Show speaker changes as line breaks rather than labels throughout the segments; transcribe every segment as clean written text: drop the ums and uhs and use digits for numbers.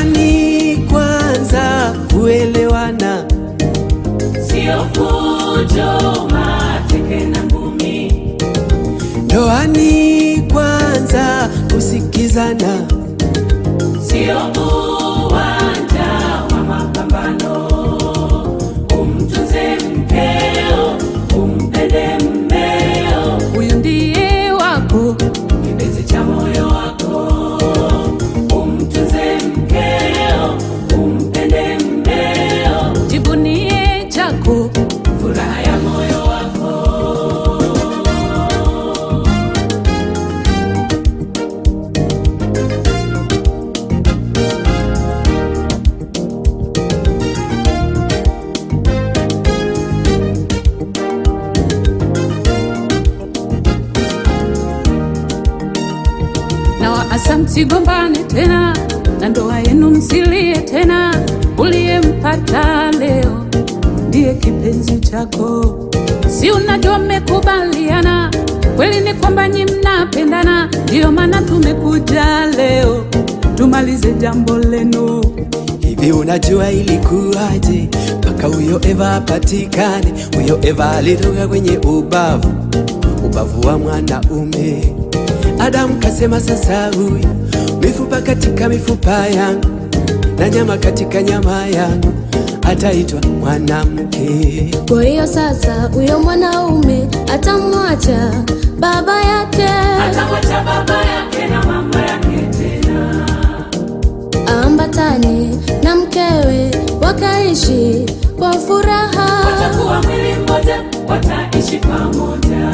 Ndoani kwanza kuelewana,
sio fujo, mateke na ngumi.
Ndoani kwanza kusikizana,
sio uwanja wa mapambano. Umtunze mkeo, umpende mmeo,
huyu ndiye wako,
kipenzi cha moyo wako. Umtunze mkeo, umpende mmeo,
jivunie chako,
furaha ya moyo wako.
na asa msigombane tena, na ndoa yenu msilie tena. Uliyempata leo ndiye kipenzi chako, si unajua mmekubaliana? Kweli ni kwamba nyi mnapendana, ndiyo maana tumekuja leo tumalize jambo lenu.
Hivi unajua ilikuwaje mpaka huyo Eva apatikane? Huyo Eva alitoka kwenye ubavu wa mwanaume. Adamu kasema sasa huyu mifupa katika mifupa yangu na nyama katika nyama yangu, ataitwa mwanamke.
Kwa hiyo sasa huyo mwanaume atamwacha baba yake,
Atamwacha baba yake na mama yake tena,
aambatane na mkewe, wakaishi kwa furaha.
watakuwa mwili mmoja, wataishi pamoja.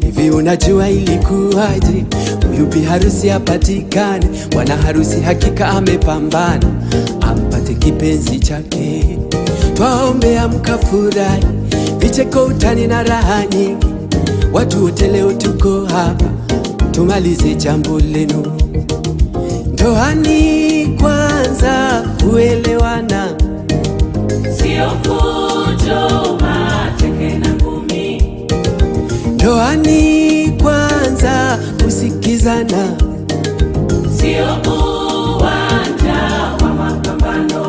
Hivi unajua ilikuwaje huyu bi harusi apatikane? Bwana harusi hakika amepambana ampate kipenzi chake. Twaombea mkafurahi, vicheko, utani na raha nyingi. Watu wote leo tuko hapa tumalize jambo lenu. Ndoani kwanza kuelewana,
Sio fujo, mateke na ngumi.
ndoani kwanza kusikizana,
Sio uwanja wa mapambano.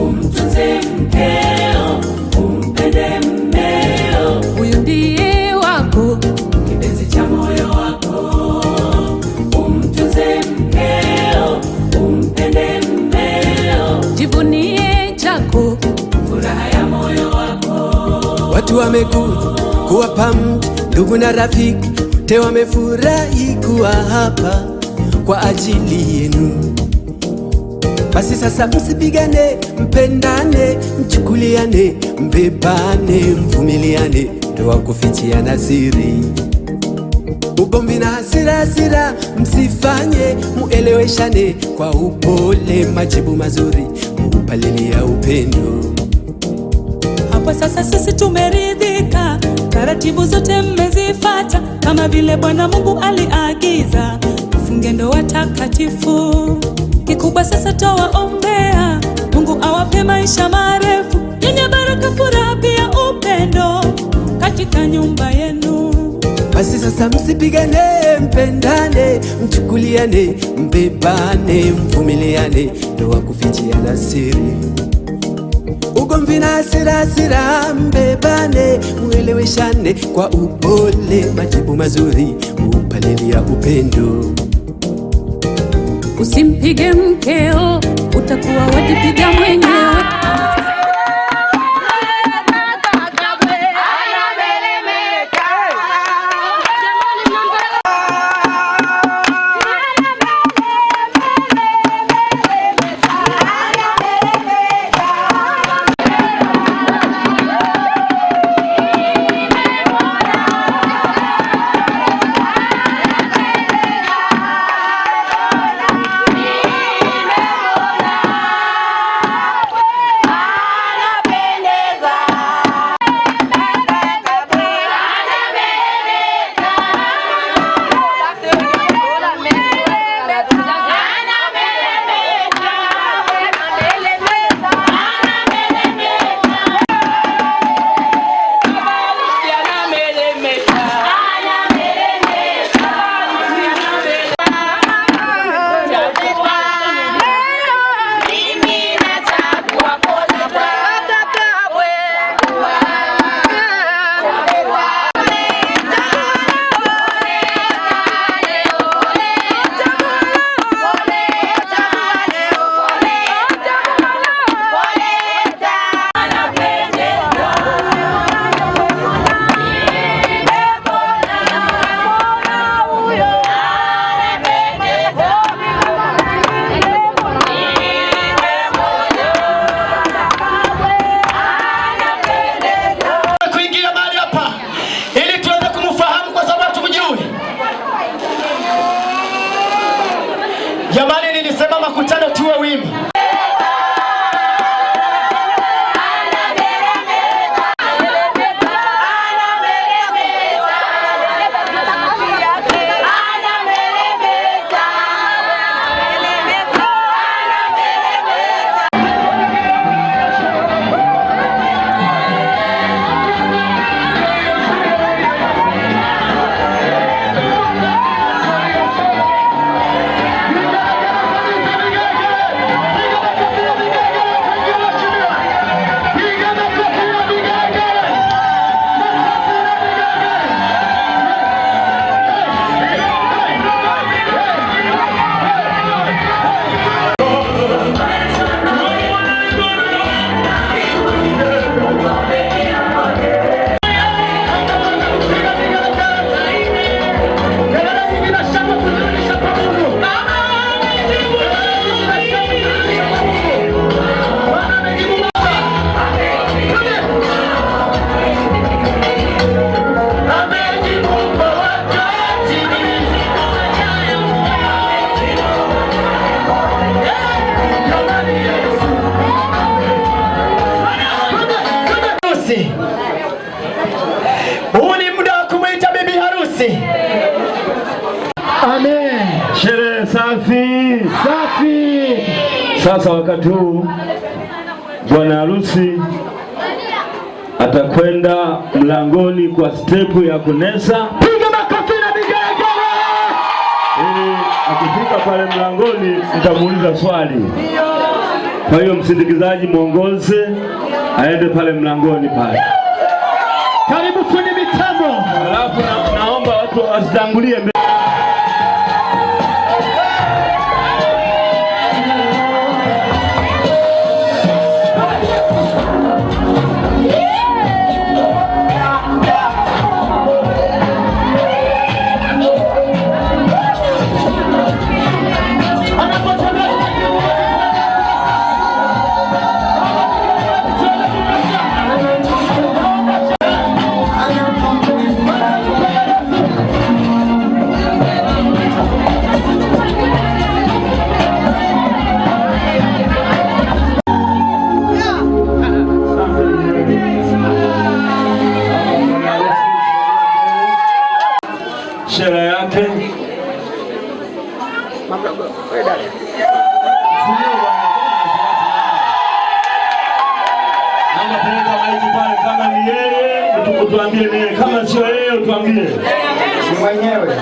Umtunze mkeo, umpende mmeo,
Huyu ndiye wako,
kipenzi cha moyo wako. Umtunze mkeo, umpende mmeo,
jivunie chako,
furaha ya moyo wako.
watu wamekuja kuwapa mji, ndugu na rafiki wote wamefurahi kuwa hapa kwa ajili yenu. Basi sasa msipigane, mpendane, mchukuliane, mbebane, mvumiliane, ndoa kufichiana siri. Ugomvi na hasira msifanye, mueleweshane kwa upole, majibu mazuri muupalilia upendo.
Hapo sasa sisi tumeridhika, taratibu zote mmezifata, kama vile Bwana Mungu aliagiza, tufunge ndoa takatifu. Kikubwa sasa twawaombea, Mungu awape maisha marefu yenye baraka, furaha pia upendo katika nyumba yenu.
Basi sasa msipigane, mpendane, mchukuliane, mbebane, mvumiliane, ndoa kufichiana siri. Ugomvi na hasira mbebane, mueleweshane kwa upole, majibu mazuri muupalilia upendo.
usimpige mkeo, utakuwa wajipiga mwenyewe.
harusi. Amen.
Sherehe safi
safi.
Sasa wakati huu bwana harusi atakwenda mlangoni kwa stepu ya kunesa.
Piga makofi na vigelegele.
Akifika pale mlangoni nitamuuliza swali. Kwa hiyo msindikizaji muongoze aende pale mlangoni pale.
Karibu kwenye mitambo.
Alafu naomba watu wasitangulie. Shera yake Namba peleka maiki pale, kama ni yeye utuambie ni yeye, kama sio yeye utuambie
Si mwenyewe.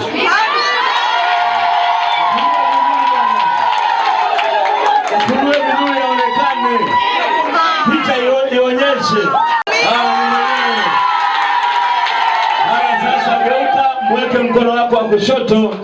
Funue vizuri yaonekane. Picha ionyeshe. Haya sasa geuka, mweke mkono wako wa kushoto.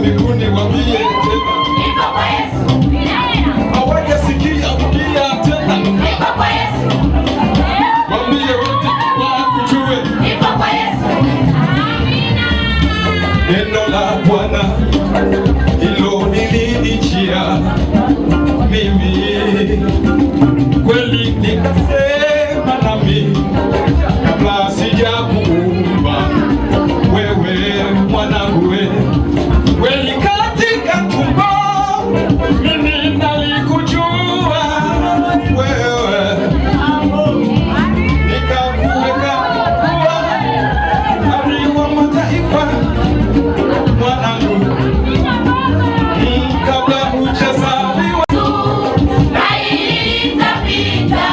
mbinguni waambie tena.
Niko kwa Yesu.
Hawajasikia kulia tena.
Niko kwa Yesu.
Waambie wote wakujue.
Niko kwa Yesu. Amina.
Neno la Bwana hilo nilinijia mimi, kweli nikasema nami kabla sijakuumba wewe mwanangu, kweli katika tumbo mimi nalikujua wewe, nikakuweka kuwa nabii wa mataifa mwanangu, kabla hujazaliwa.
Na hili litapita.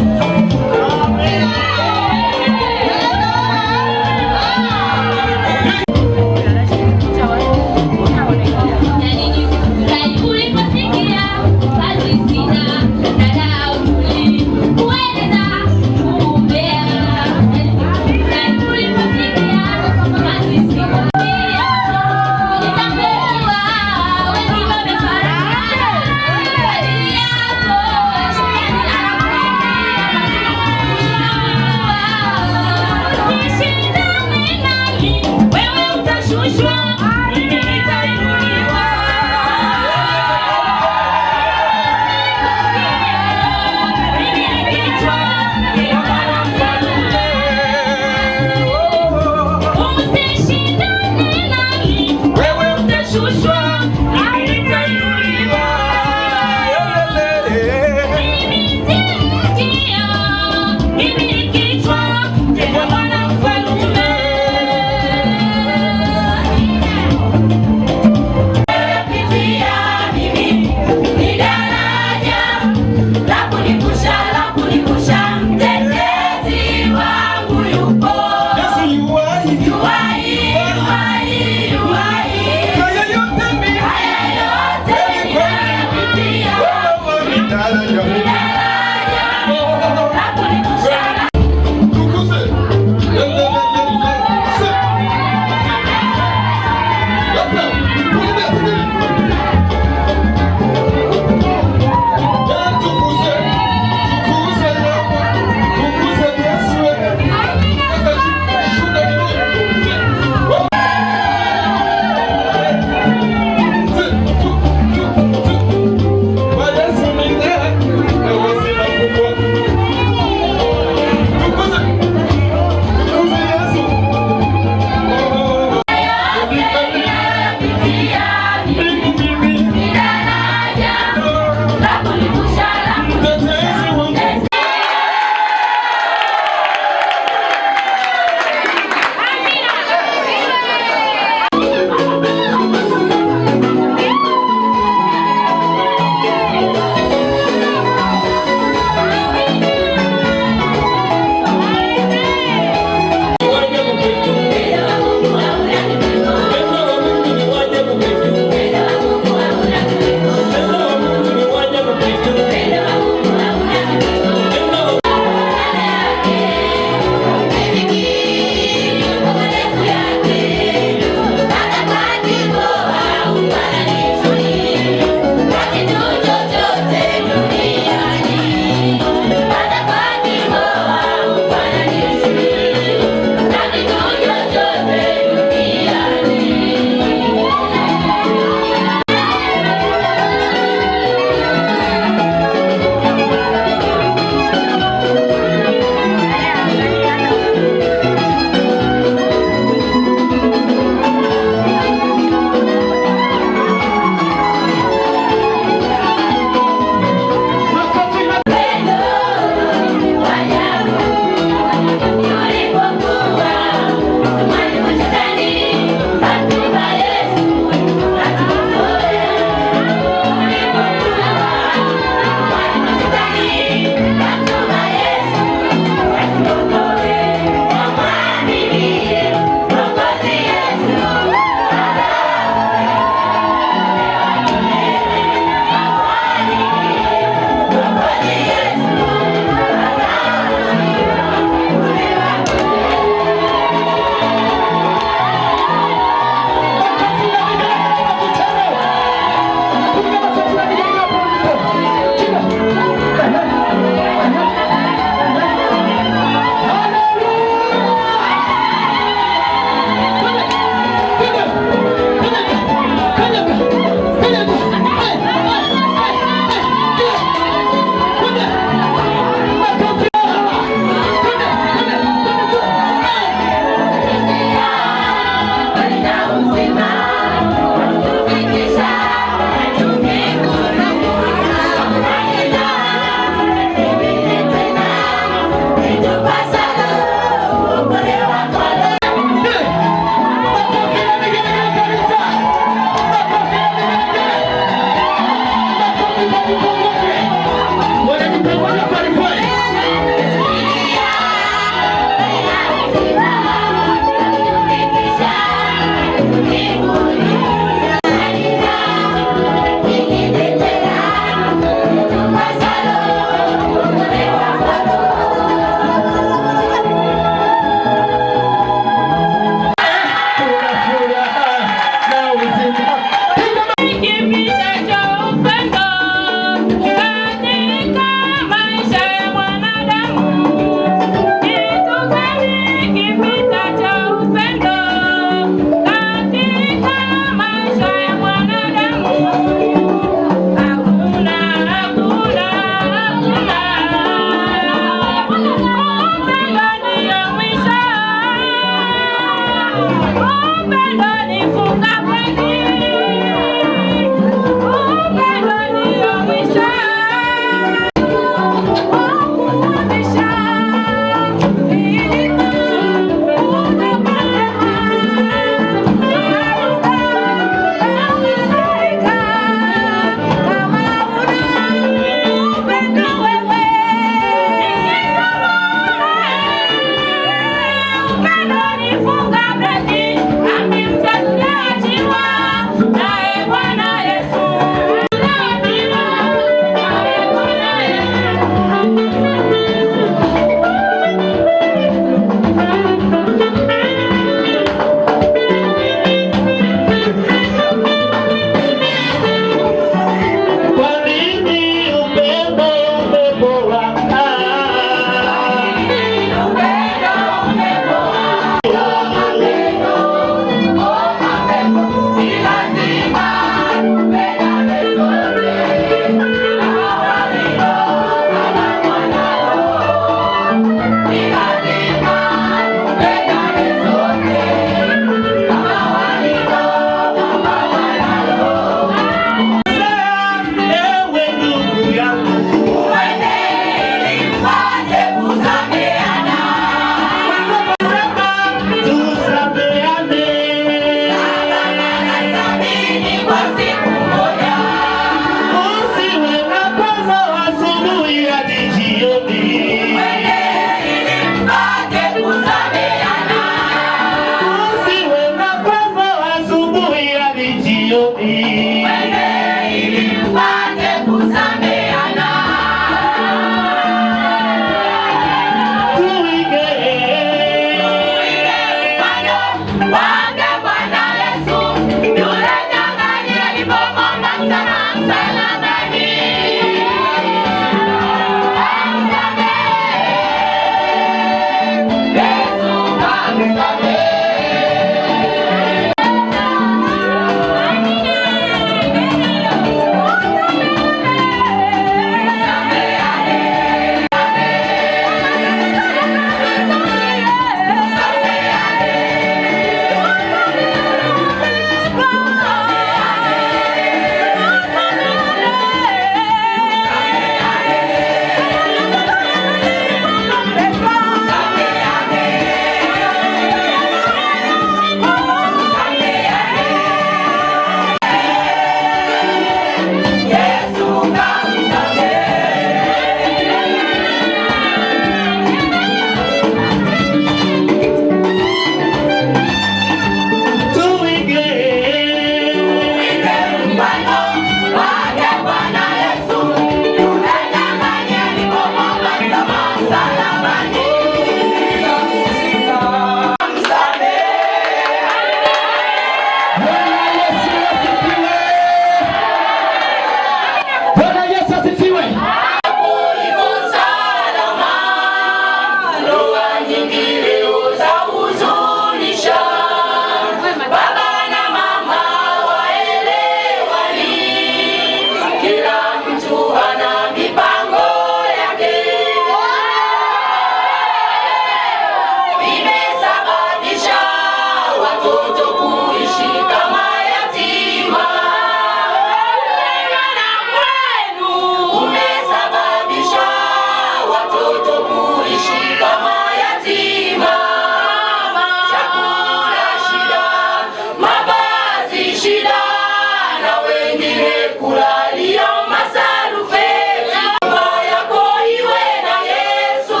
kulalia masarufeti. Nyumba yako iwe na Yesu,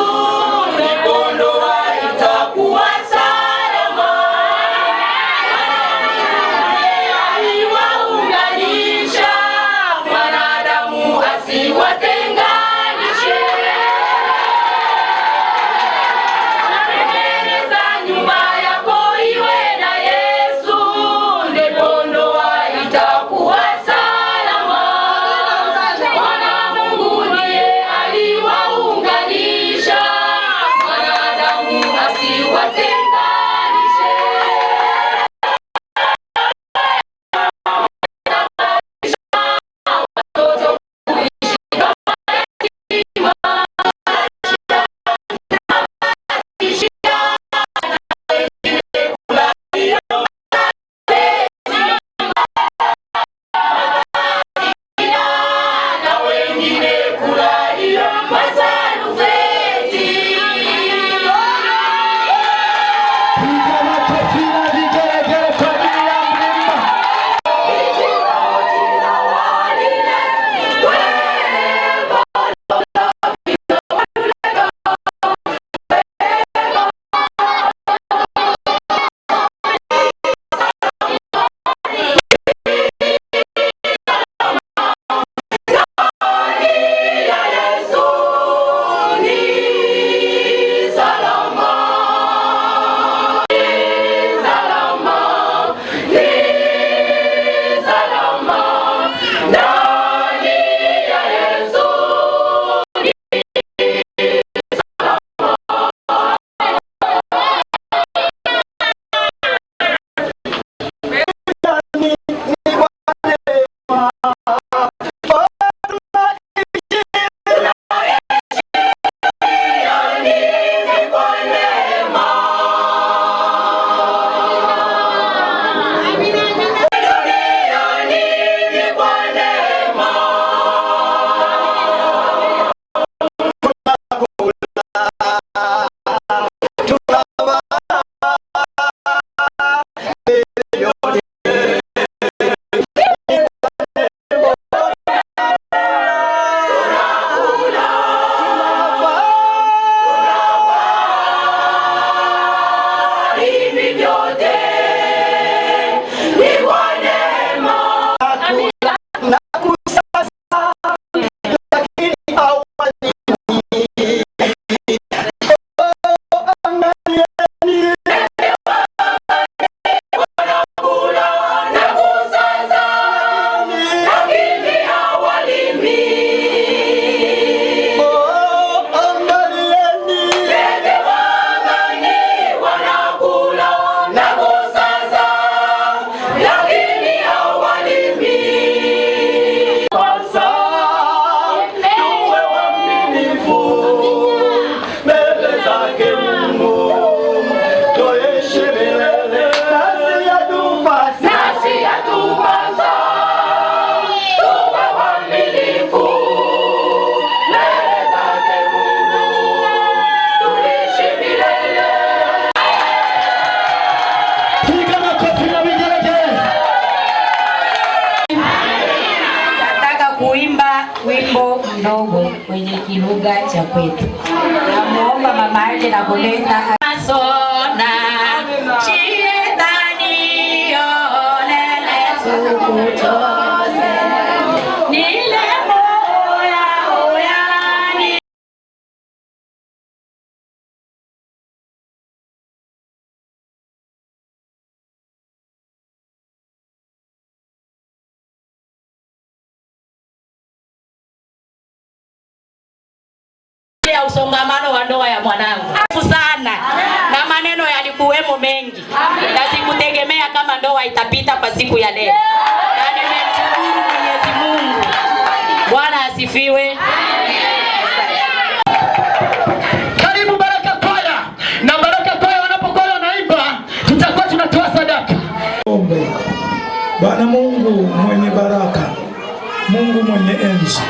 ndipo ndoa itakuwa salama. Aliwaunganisha, mwanadamu asiwatenganishe. Tengeneza nyumba yako iwe na Yesu, ndipo ndoa itakuwa salama. Bwana Mungu ndiye aliwaunganisha, mwanadamu asiwatenganishe. Na wengine kulalia masarufeti.
Piga makofi na vigelegele kwa ajili ya Mlimba.
Hivi vyote ni kwa neema. Wanakula na kusaza, lakini hawalimi. Ndege wa angani wanakula na kusaza, lakini hawalimi. Kwanza tuwe waaminifu mbele zake Mungu, tuishi milele. Nasi yatupasa tuwe waaminifu mbele zake Mungu, tuishi milele.
Piga makofi na vigelegele.
Nataka kuimba wimbo mdogo kwenye kilugha cha kwetu. Namuomba mama yake na kuleta masona chietani olele sukutose nile moya oyani. Ya usongamano wa ndoa ya mwanangu sana na maneno yalikuwemo mengi na sikutegemea kama ndoa itapita kwa siku ya leo, na nimemshukuru Mwenyezi Mungu. Bwana asifiwe.
Karibu Baraka Kwaya. Na Baraka Kwaya wanapokuwa wanaimba, tutakuwa tunatoa sadaka.
Ombe. Bwana Mungu mwenye baraka, Mungu mwenye enzi,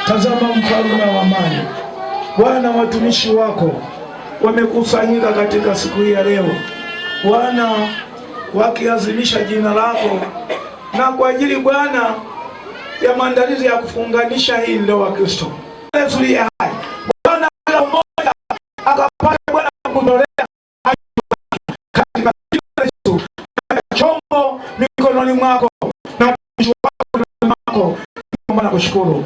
tazama mfalme wa amani. Bwana, watumishi wako wamekusanyika katika siku hii ya leo, Bwana, wakiazimisha jina lako, na kwa ajili Bwana ya maandalizi ya kufunganisha hii ndoa Kristo. Yesu aliye hai. Bwana kila mmoja akapata Bwana kutolea katika Yesu. Chombo mikononi mwako na mikononi mwako. Bwana kushukuru.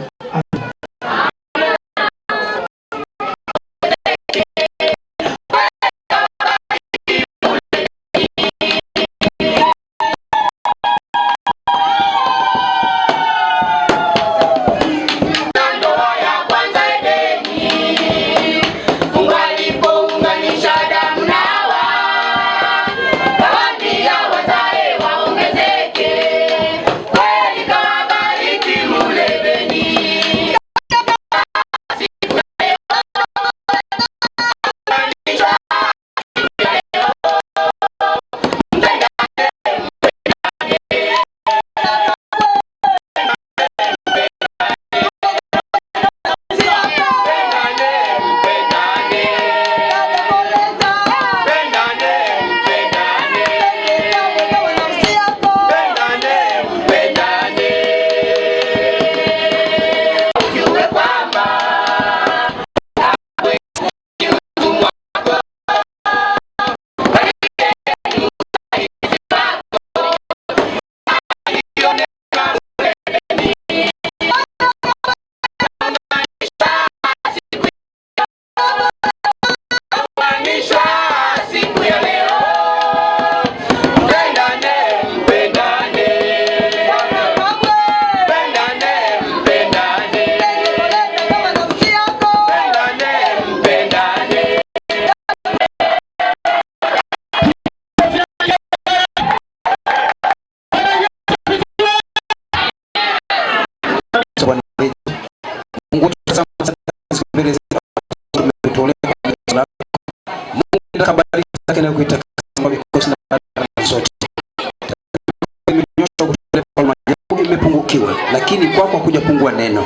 Imepungukiwa, lakini kwako kujapungua neno.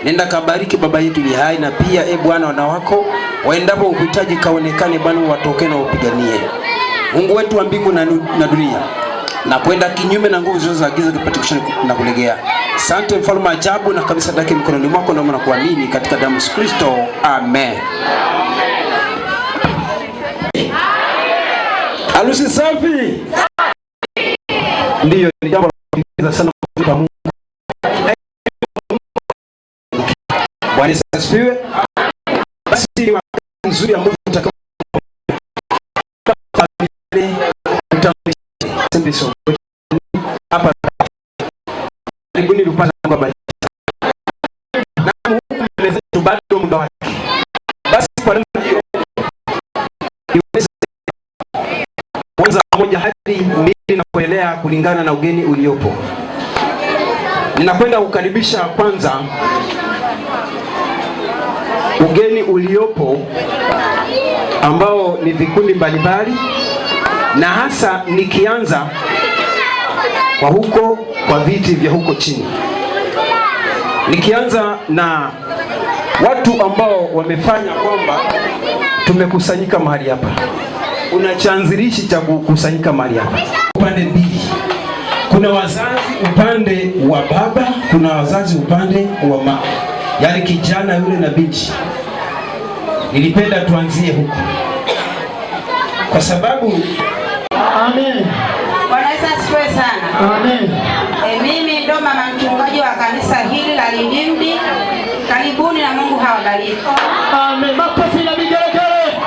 Nenda kabariki baba yetu ni hai, na pia Bwana wana wako waendapo uhitaji kaonekane Bwana, watoke na upiganie. Mungu wetu wa mbingu na dunia, na kwenda kinyume na nguvu zote za giza kipatikisha na kulegea. Asante mfalme ajabu, na kabisa dake mikononi mwako na maana kuamini katika damu ya Kristo. Amen. Harusi safi. Ndiyo ni jambo la sana kwa Mungu. Bwana Yesu asifiwe. Basi ni wakati mzuri ambao tutakao hapa karibuni tupata kwa baraka. Na Mungu mleze bado muda wake. Basi kwa neno hiyo niweze kwanza moja hadi mbili na kuendelea kulingana na ugeni uliopo. Ninakwenda kukaribisha kwanza ugeni uliopo ambao ni vikundi mbalimbali, na hasa nikianza kwa huko kwa viti vya huko chini, nikianza na watu ambao wamefanya kwamba tumekusanyika mahali hapa. Kuna chanzilishi cha kukusanyika mahali hapa upande mbili. Kuna wazazi upande wa baba, kuna wazazi upande wa mama, yaani kijana yule na binti. Nilipenda tuanzie huko kwa sababu
amen. Bwana Yesu asifiwe sana. Amen. Mimi ndo mama mchungaji wa kanisa hili la Lidimdi. Karibuni na Mungu hawabariki. Amen. Makofi na vigelegele.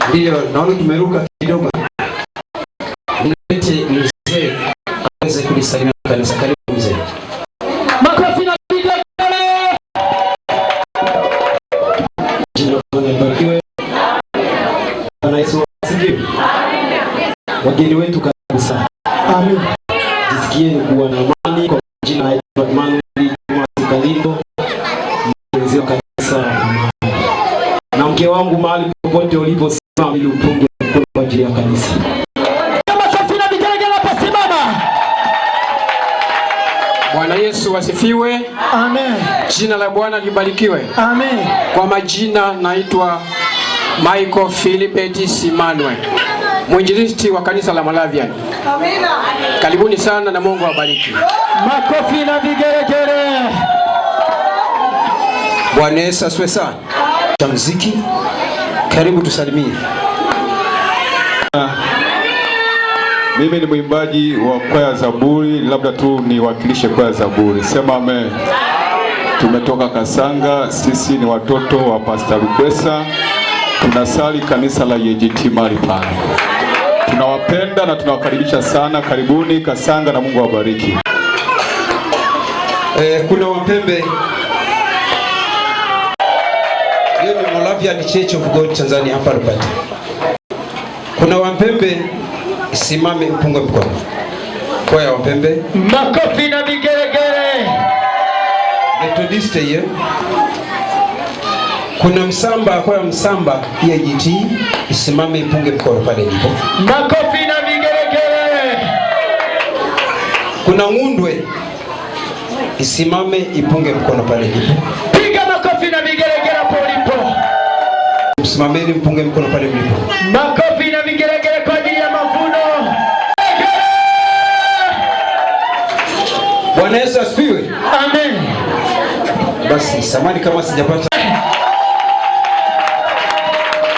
Ndio, naona tumeruka kidogo. Nilete mzee aweze kulisalimia kanisa. Karibu mzee.
Makofi na vigelegele.
Bwana Yesu asifiwe. Wageni wetu kabisa.
Amen.
Jisikieni kuwa na amani kwa jina la Emmanuel Kalindo, mzee wa kanisa. Na mke wangu mahali popote uliposimama ili upunge mkono kwa ajili ya kanisa. Bwana Yesu asifiwe.
Amen.
Jina la Bwana libarikiwe.
Amen.
Kwa majina naitwa Michael Philipet Simanwe, mwinjilisti wa kanisa la Malavian. Karibuni sana na Mungu awabariki.
Makofi na vigeregere.
Bwana Yesu asifiwe sana. Cha muziki, karibu tusalimie.
Mimi ni mwimbaji wa kwaya Zaburi, labda tu niwakilishe kwaya Zaburi. Sema amen. Tumetoka Kasanga, sisi ni watoto wa Pastor Lukwesa. Tunasali kanisa la EGT mahali pale. Tunawapenda na tunawakaribisha sana. Karibuni Kasanga na Mungu awabariki.
Kuna Wapembe. Leo ni Moravian Church of God Tanzania hapa Rupati. Kuna Wapembe, simame punga mkono. Kwa ya Wapembe.
Makofi na vigeregere.
Methodist hiyo. Kuna Msamba, kwa ya Msamba EGT, isimame ipunge mkono pale ndipo.
Makofi na vigeregere.
Kuna Ngundwe, isimame ipunge mkono pale ndipo.
Piga makofi na vigeregere hapo ulipo.
Msimameni mpunge mkono pale mlipo.
Makofi na vigeregere kwa ajili ya mavuno.
Bwana Yesu asifiwe.
Amen.
Basi samani kama sijapata.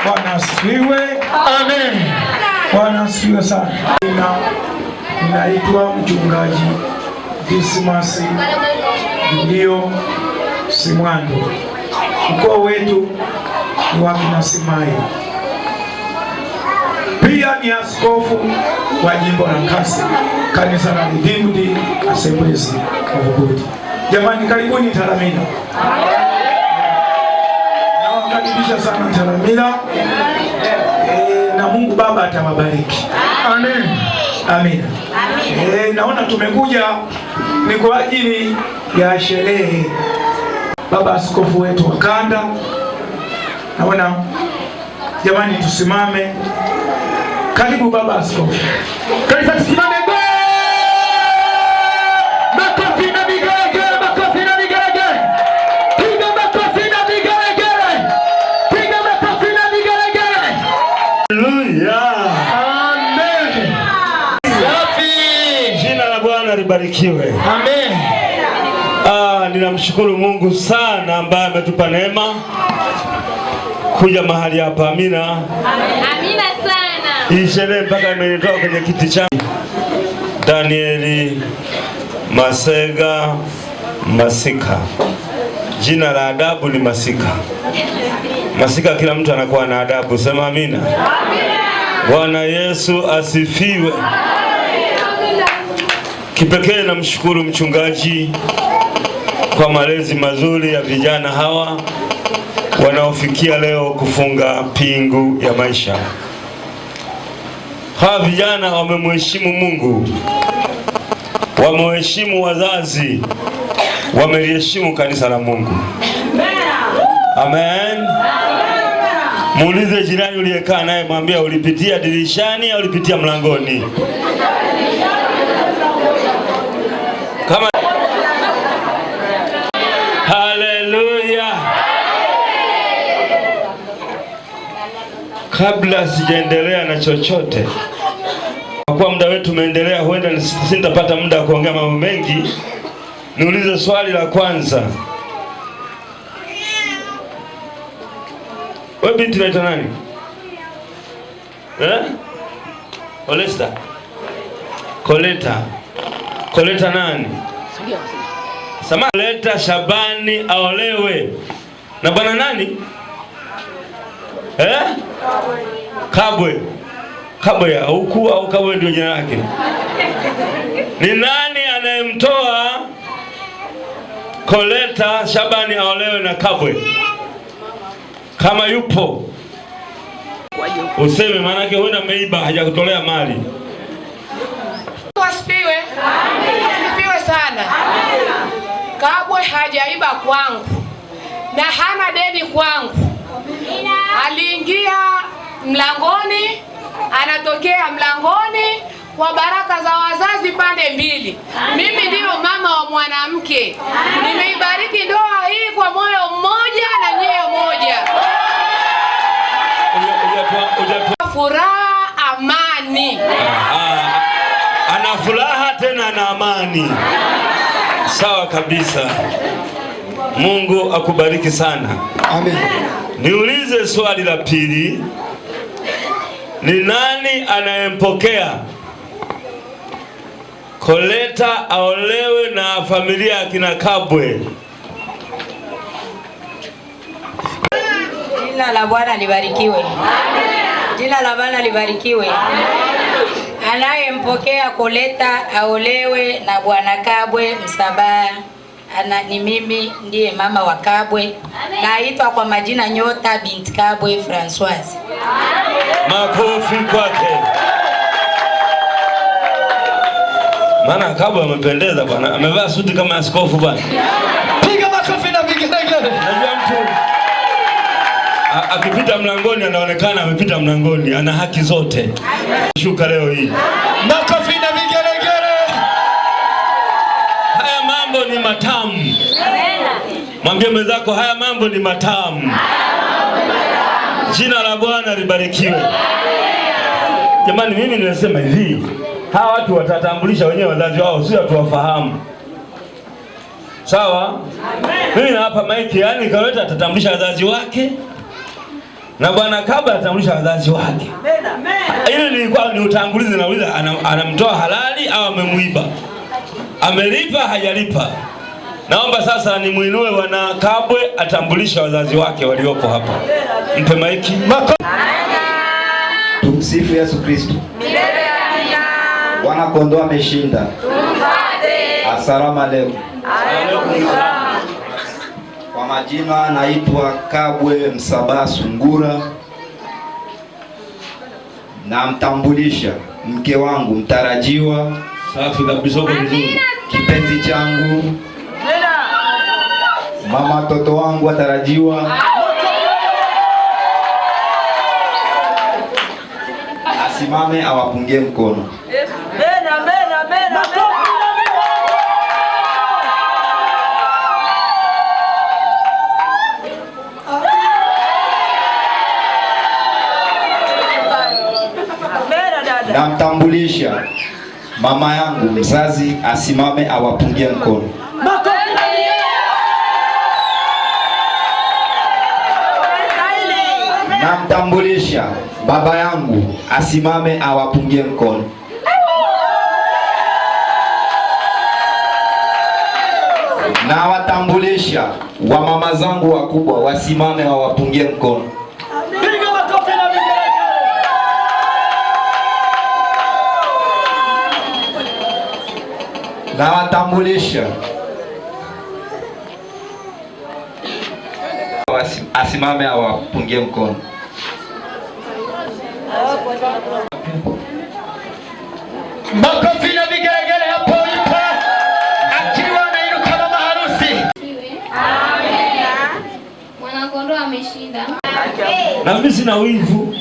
Bwana asifiwe.
Amen.
Bwana asifiwe sana. Ninaitwa mchungaji Dismas Julio Simwando. Mkoa wetu ni wa Kinasimayi. Pia ni askofu wa jimbo la Kasi, kanisa la Redeemed Assemblies of God. Jamani, karibuni Taramila. Nawakaribisha sana Taramila. Na Mungu Baba atawabariki.
Amen.
Amen. Naona tumekuja ni kwa ajili ya sherehe. Baba askofu wetu wa kanda. Naona jamani tusimame. Karibu baba askofu.
Kanisa tusimame. Makofi na vigelegele, makofi na vigelegele. Piga makofi na vigelegele. Piga makofi na vigelegele. Hallelujah. Amen. Safi.
Jina la Bwana libarikiwe.
Amen.
Ninamshukuru Mungu sana ambaye ametupa neema kuja mahali hapa. Amina.
Amina sana.
Hii sherehe mpaka imenitoa kwenye kiti changu. Danieli Masega Masika. Jina la adabu ni Masika. Masika, kila mtu anakuwa na adabu. Sema amina. Bwana Yesu asifiwe. Kipekee namshukuru mchungaji kwa malezi mazuri ya vijana hawa wanaofikia leo kufunga pingu ya maisha. Hawa vijana wamemheshimu Mungu, wameheshimu wazazi, wameliheshimu kanisa la Mungu. Amen. Muulize jirani uliyekaa naye, mwambie ulipitia dirishani au ulipitia mlangoni? Kama haleluya. Kabla sijaendelea na chochote, kwa kuwa muda wetu umeendelea, huenda sitapata muda wa kuongea mambo mengi, niulize swali la kwanza. Wewe binti unaitwa nani? Olesta. Koleta nani? Koleta Shabani aolewe na bwana nani? Kabwe ya huku au Kabwe ndio jina lake? Ni nani anayemtoa Koleta Shabani aolewe na Kabwe? Kama yupo useme, maana yake huenda ameiba, hajakutolea mali.
Asifiwe. Asifiwe sana. Kabwe hajaiba kwangu na hana deni kwangu. Aliingia mlangoni, anatokea mlangoni, kwa baraka za wazazi pande mbili. Mimi ndio mama wa mwanamke. Nimeibariki ndoa hii kwa moyo mmoja na nyoyo moja. Furaha, amani.
na amani. Sawa kabisa. Mungu akubariki sana.
Amen.
Niulize swali la pili. Ni nani anayempokea Koleta aolewe na familia ya kina Kabwe?
Jina la Bwana libarikiwe. Jina la Bwana libarikiwe. Anayempokea Koleta aolewe na Bwana Kabwe Msabaha ni mimi, ndiye mama wa Kabwe. Naitwa kwa majina Nyota binti Kabwe Françoise.
Makofi kwake. Maana Kabwe amependeza bwana. Amevaa suti kama askofu bwana.
Piga makofi na vigelegele.
Unajua mtu akipita mlangoni anaonekana amepita mlangoni, ana haki zote. Shuka leo hii.
Makofi na vigelegele.
Haya mambo ni matamu. Mwambie mwenzako haya mambo ni matamu. Jina la Bwana libarikiwe. Jamani, mimi nimesema hivi, hawa watu watatambulisha wenyewe wazazi wao, sio tuwafahamu. Sawa? Mimi nawapa maiki, yani Koleta atatambulisha wazazi wake na Bwana Kabwe atatambulisha wazazi wake. Ile nilikuwa ni utangulizi, nauliza anamtoa halali au amemuiba? Amelipa hajalipa? Naomba sasa nimuinue Bwana Kabwe atambulisha wazazi wake waliopo hapa. Mpe maiki.
Tumsifu Yesu Kristo. Bwana kondoo ameshinda. Asalamu alaykum. Kwa majina naitwa Kabwe Msabaha Sungura. Namtambulisha mke wangu mtarajiwa.
Safi kabisa, uko vizuri.
Kipenzi changu. Mama watoto wangu watarajiwa. Asimame awapungie mkono. Namtambulisha mama yangu mzazi, asimame awapungie mkono. Namtambulisha baba yangu, asimame awapungie mkono. Na watambulisha wa mama zangu wakubwa, wasimame wawapungie mkono. Na watambulisha asimame awapungie mkono.
Makofi na vigelegele hapo ipo. Akiwa anainuka mama harusi.
Amen. Mwana kondoo ameshinda.
Na mimi sina wivu.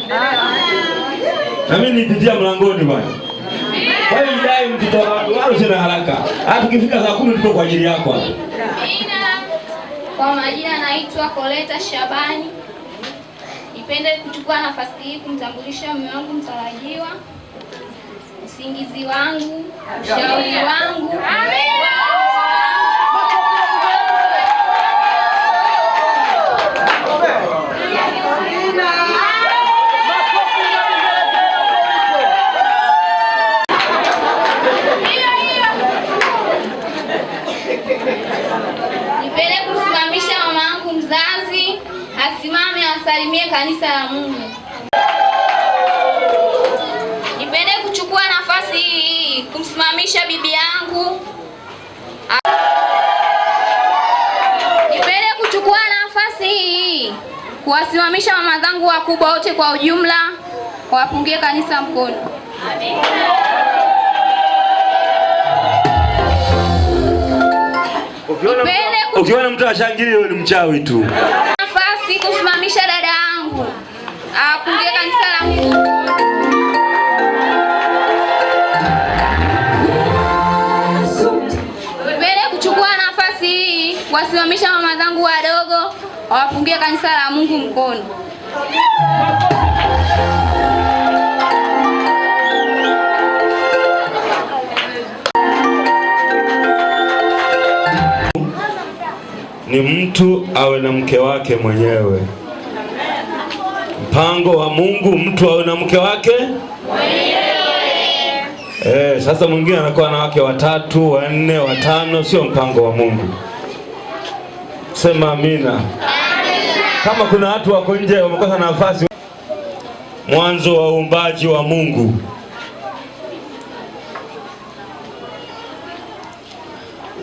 Na mimi nipitia mlangoni bwana. Wewe idai mtoto wako, wala sina haraka. Hata ukifika saa 10 tuko kwa ajili yako hapa.
Kwa majina naitwa Koleta Shabani. Nipende kuchukua nafasi hii kumtambulisha mume wangu mtarajiwa, usingizi wangu, ushauri wangu. Nipende kusimamisha mama yangu mzazi, asimame asalimie kanisa la Mungu. Nipende kuchukua nafasi hii kumsimamisha bibi yangu. Nipende kuchukua nafasi hii kuwasimamisha mama zangu wakubwa wote kwa ujumla, wapungie kanisa mkono. Amen.
Ukiona mtu ashangilie wewe ni mchawi tu.
Nafasi kusimamisha dada yangu apungie kanisa la Mungu. Nipende kuchukua nafasi hii kuwasimamisha mama zangu wadogo wapungie kanisa la Mungu mkono.
ni mtu awe na mke wake mwenyewe. Mpango wa Mungu mtu awe na mke wake mwenyewe. Sasa mwingine anakuwa na wake 3, 4, 5, sio mpango wa Mungu. Sema amina. Kama kuna watu wako nje wamekosa nafasi. Mwanzo wa uumbaji wa Mungu.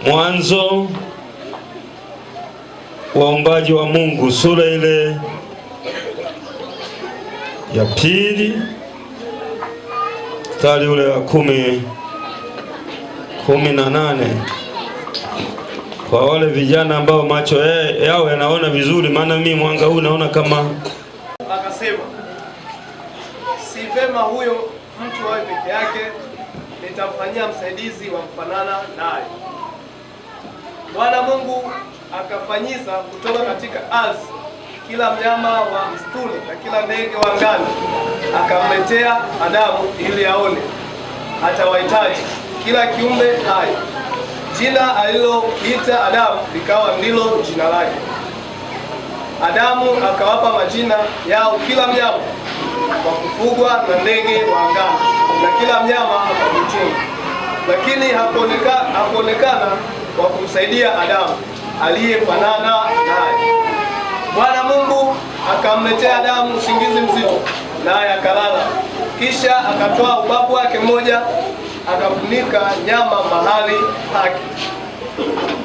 Mwanzo wa uumbaji wa Mungu, sura ile ya 2 mstari ule wa 18. Kwa wale vijana ambao macho yao yanaona vizuri, maana mimi mwanga huu naona kama.
Akasema, si vema huyo mtu awe peke yake, nitamfanyia msaidizi wa kufanana naye. Bwana Mungu akafanyiza kutoka katika ardhi kila mnyama wa msituni na kila ndege wa angani, akamletea Adamu ili aone atawahitaji kila kiumbe hai. Jina aliloita Adamu likawa ndilo jina lake. Adamu akawapa majina yao kila mnyama wa kufugwa na ndege wa angani na kila mnyama wa mwituni, lakini hakuonekana wa kumsaidia Adamu aliyefanana naye. Bwana Mungu akamletea Adamu usingizi mzito, naye akalala. Kisha akatoa ubavu wake mmoja, akafunika nyama mahali pake.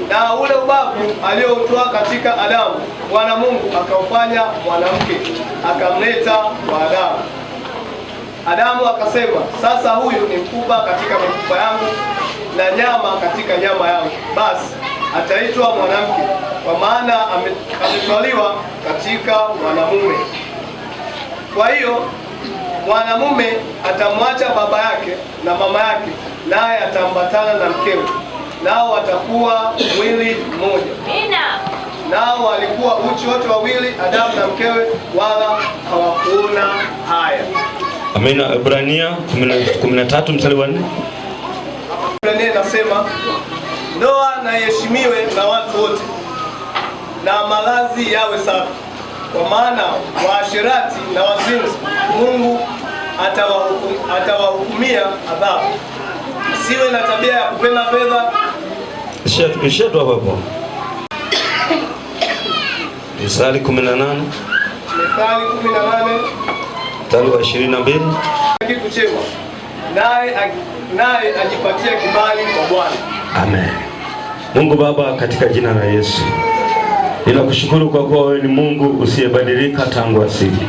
Na ule ubavu aliotoa katika Adamu, Bwana Mungu akaufanya mwanamke, akamleta kwa Adamu. Adamu akasema, sasa huyu ni mfupa katika mifupa yangu na nyama katika nyama yangu, basi ataitwa mwanamke, kwa maana ametwaliwa katika mwanamume. Kwa hiyo mwanamume atamwacha baba yake na mama yake, naye atambatana na mkewe, nao watakuwa mwili mmoja. Nao walikuwa uchi wote wawili, Adamu na mkewe, wala hawakuona haya.
Amina. Ibrania 13 mstari wa 4.
Ibrania inasema, ndoa na iheshimiwe na watu wote, na malazi yawe safi, kwa maana waasherati na wazinzi Mungu atawahukumia adhabu. Siwe na tabia ya kupenda fedha.
Ishetu hapo. Mithali 18.
Mithali 18
mstari wa 22.
Kitu chema, naye ajipatia kibali kwa Bwana.
Amen. Mungu Baba, katika jina la Yesu, ninakushukuru kwa kuwa wewe ni Mungu usiyebadilika tangu asili.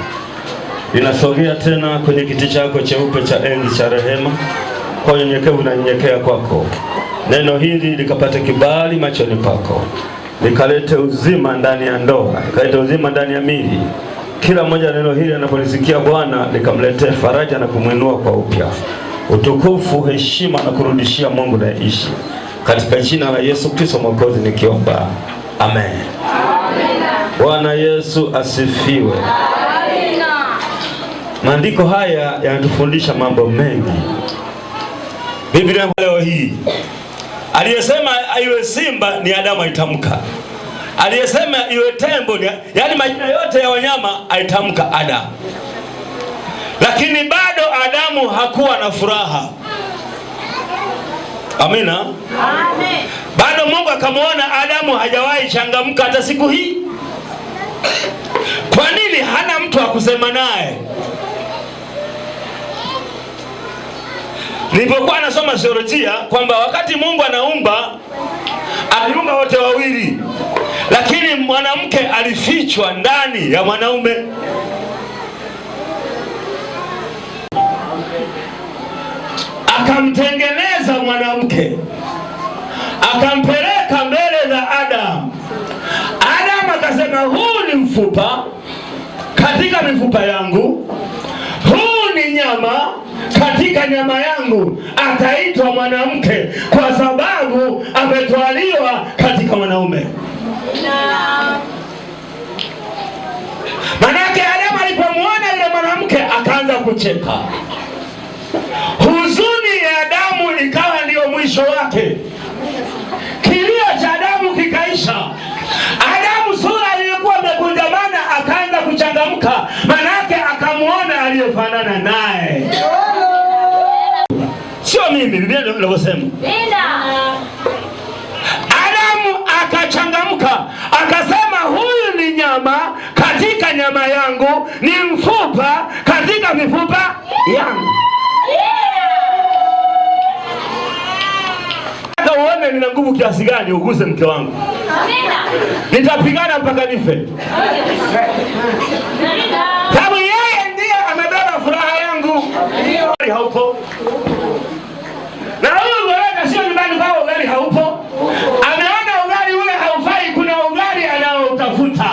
Ninasogea tena kwenye kiti chako cheupe cha enzi cha rehema, kwa unyenyekevu na nyenyekea kwako. Neno hili likapate kibali machoni pako, likalete uzima ndani ya ndoa, likalete uzima ndani ya mili. Kila mmoja neno hili anapolisikia Bwana, likamletee faraja na kumwinua kwa upya. Utukufu, heshima na kurudishia Mungu na ishi. Katika jina la Yesu Kristo Mwokozi nikiomba. Amen. Bwana Yesu asifiwe. Maandiko haya yanatufundisha mambo mengi. Biblia leo hii, aliyesema iwe simba ni Adamu aitamka. Aliyesema iwe tembo ni, yani majina yote ya wanyama aitamka Adamu. Lakini bado Adamu hakuwa na furaha. Amina. Amen. Bado Mungu akamwona Adamu hajawahi changamka hata siku hii. Kwa nini? Hana mtu wa kusema naye. Nilipokuwa nasoma theolojia kwamba wakati Mungu anaumba, aliumba wote wawili, lakini mwanamke alifichwa ndani ya mwanaume. Akamtengeneza mwanamke, akampeleka mbele za Adamu. Adamu akasema, huu ni mfupa katika mifupa yangu, huu ni nyama katika nyama yangu. Ataitwa mwanamke kwa sababu ametwaliwa katika mwanaume. Manake Adamu alipomwona yule mwanamke akaanza kucheka. Huzuni ya Adamu ikawa ndio mwisho wake. Kilio cha Adamu kikaisha. mimi, Biblia inavyosema. Adamu akachangamka akasema, huyu ni nyama katika nyama yangu, ni mfupa katika mifupa yangu. Uone nina nguvu kiasi gani uguse mke wangu. Nitapigana mpaka nife. Sababu yeye ndiye amebeba furaha yangu. Haupo. Na huyu ugali sio nyumbani kwao, ugali haupo. Ameona ugali ule haufai, kuna ugali anaotafuta.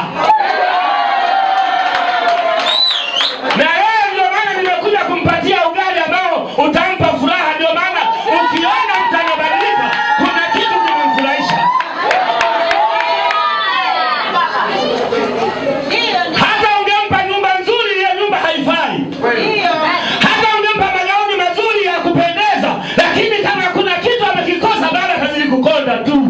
Na yeye ndio maana nimekuja kumpatia ugali ambao utampa furaha. Ndio maana ukiona mtu anabadilika, kuna kitu kimemfurahisha. Hata ungempa nyumba nzuri, ile nyumba haifai. Hata ungempa magauni mazuri ya kupendeza, lakini kama kuna kitu amekikosa, bado atazidi kukonda tu.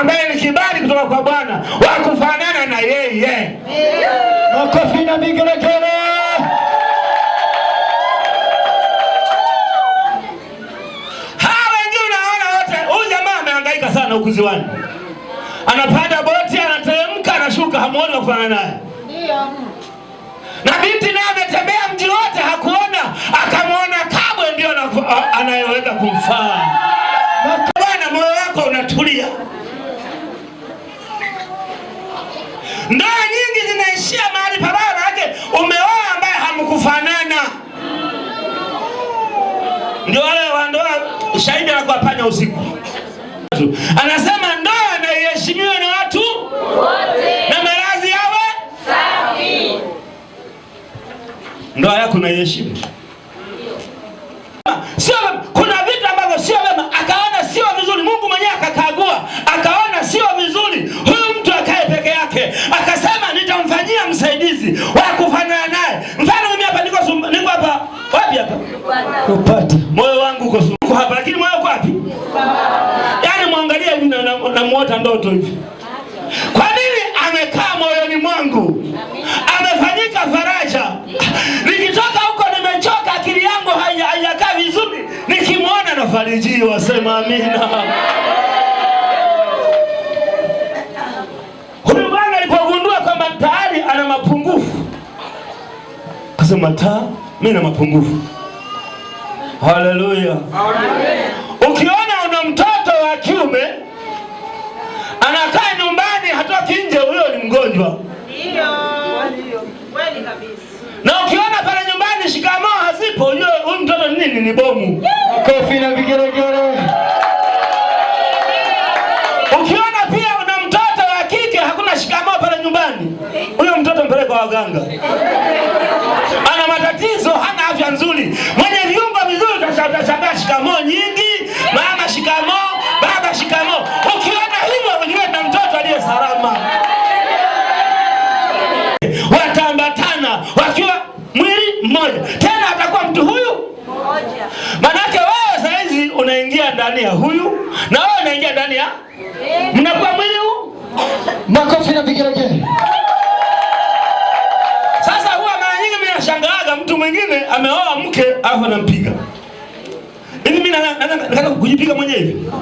Ambaye ni kibali kutoka kwa Bwana wa kufanana na yeye. Makofi na vigelegele. Hawa wengine unaona wote, huyu jamaa amehangaika sana huku ziwani. Anapanda boti, anateremka, anashuka, hamuoni wa kufanana naye. Na binti naye ametembea mji wote hakuona, akamwona Kabwe ndio anayeweza kumfaa. Bwana, moyo wako unatulia. Ndoa nyingi zinaishia mahali pabaya yake, umeoa ambaye hamkufanana. Ndio wale wa ndoa shahidi na kuwapanya usiku. Anasema ndoa na iheshimiwe na watu wote, na malazi yawe safi. Ndoa yako na iheshimiwe. Sio, kuna vitu ambavyo sio wema, akaona sio vizuri. Mungu mwenyewe akakagua, akaona sio vizuri huyu mtu akae peke yake, akasema nitamfanyia msaidizi wa kufanana naye. Mfano mimi hapa niko hapa, wapi hapa? Kupata. Moyo wangu uko hapa, lakini moyo uko wapi? Yaani muangalie mimi na muota ndoto hivi. Kwa nini amekaa moyoni mwangu? Amefanyika faraja. Nikitoka huko nimechoka, akili yangu haijakaa vizuri, nikimwona nafarijiwa. Sema amina. Huyu bwana alipogundua kwamba tayari ana mapungufu, akasema mimi na mapungufu. Haleluya. Amen. Ukiona una mtoto wa kiume anakaa nyumbani hatoki nje, huyo ni mgonjwa. Ndio. Kweli kabisa. Na ukiona pale nyumbani shikamoo hazipo, huyo mtoto nini? Ni bomu. Makofi na vigelegele. Ukiona pia una mtoto wa kike hakuna shikamoo pale nyumbani, huyo mtoto mpeleke kwa waganga. Ana matatizo, hana afya nzuri. Mwenye viungo vizuri utashangaa shikamoo nyingi, mama shikamoo, baba shikamoo. Ukiona hivyo ujue na mtoto aliye salama. Wataambatana wakiwa mwili mmoja. Tena atakuwa mtu huyu mmoja. Manake wewe saizi unaingia ndani ya huyu na wewe unaingia ndani ya mnakuwa mwili huu. Makofi na vigelegele. Sasa huwa mara nyingi mimi nashangaa mtu mwingine ameoa mke alafu anampiga. Hivi mimi nataka kujipiga mwenyewe hivi.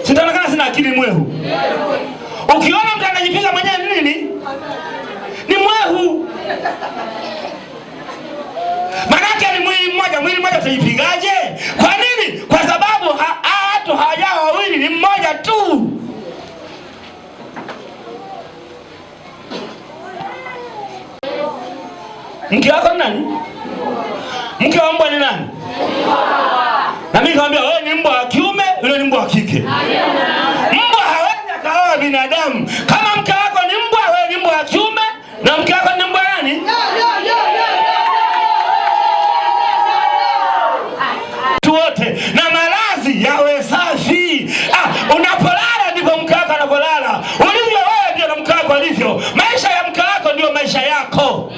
Sitaonekana sina akili mwehu. Ukiona mtu anajipiga mwenyewe nini? Ni mwehu. Manake ni mwili mmoja utajipigaje? Kwa nini? Kwa sababu watu hawajawa wawili, ni mmoja tu. Mke wako nani? Mke wa mbwa ni nani? Na mimi nikamwambia wewe ni mbwa wa kiume, yule ni mbwa wa kike. Mbwa hawezi akaoa binadamu. Kama mke wako ni mbwa, wewe ni mbwa wa kiume na mke wako ni mbwa nani? Wote na malazi yawe safi. Unapolala ndipo mke wako anapolala. Ulivyo wewe ndio na mke wako alivyo. Maisha ya mke wako ndio maisha yako.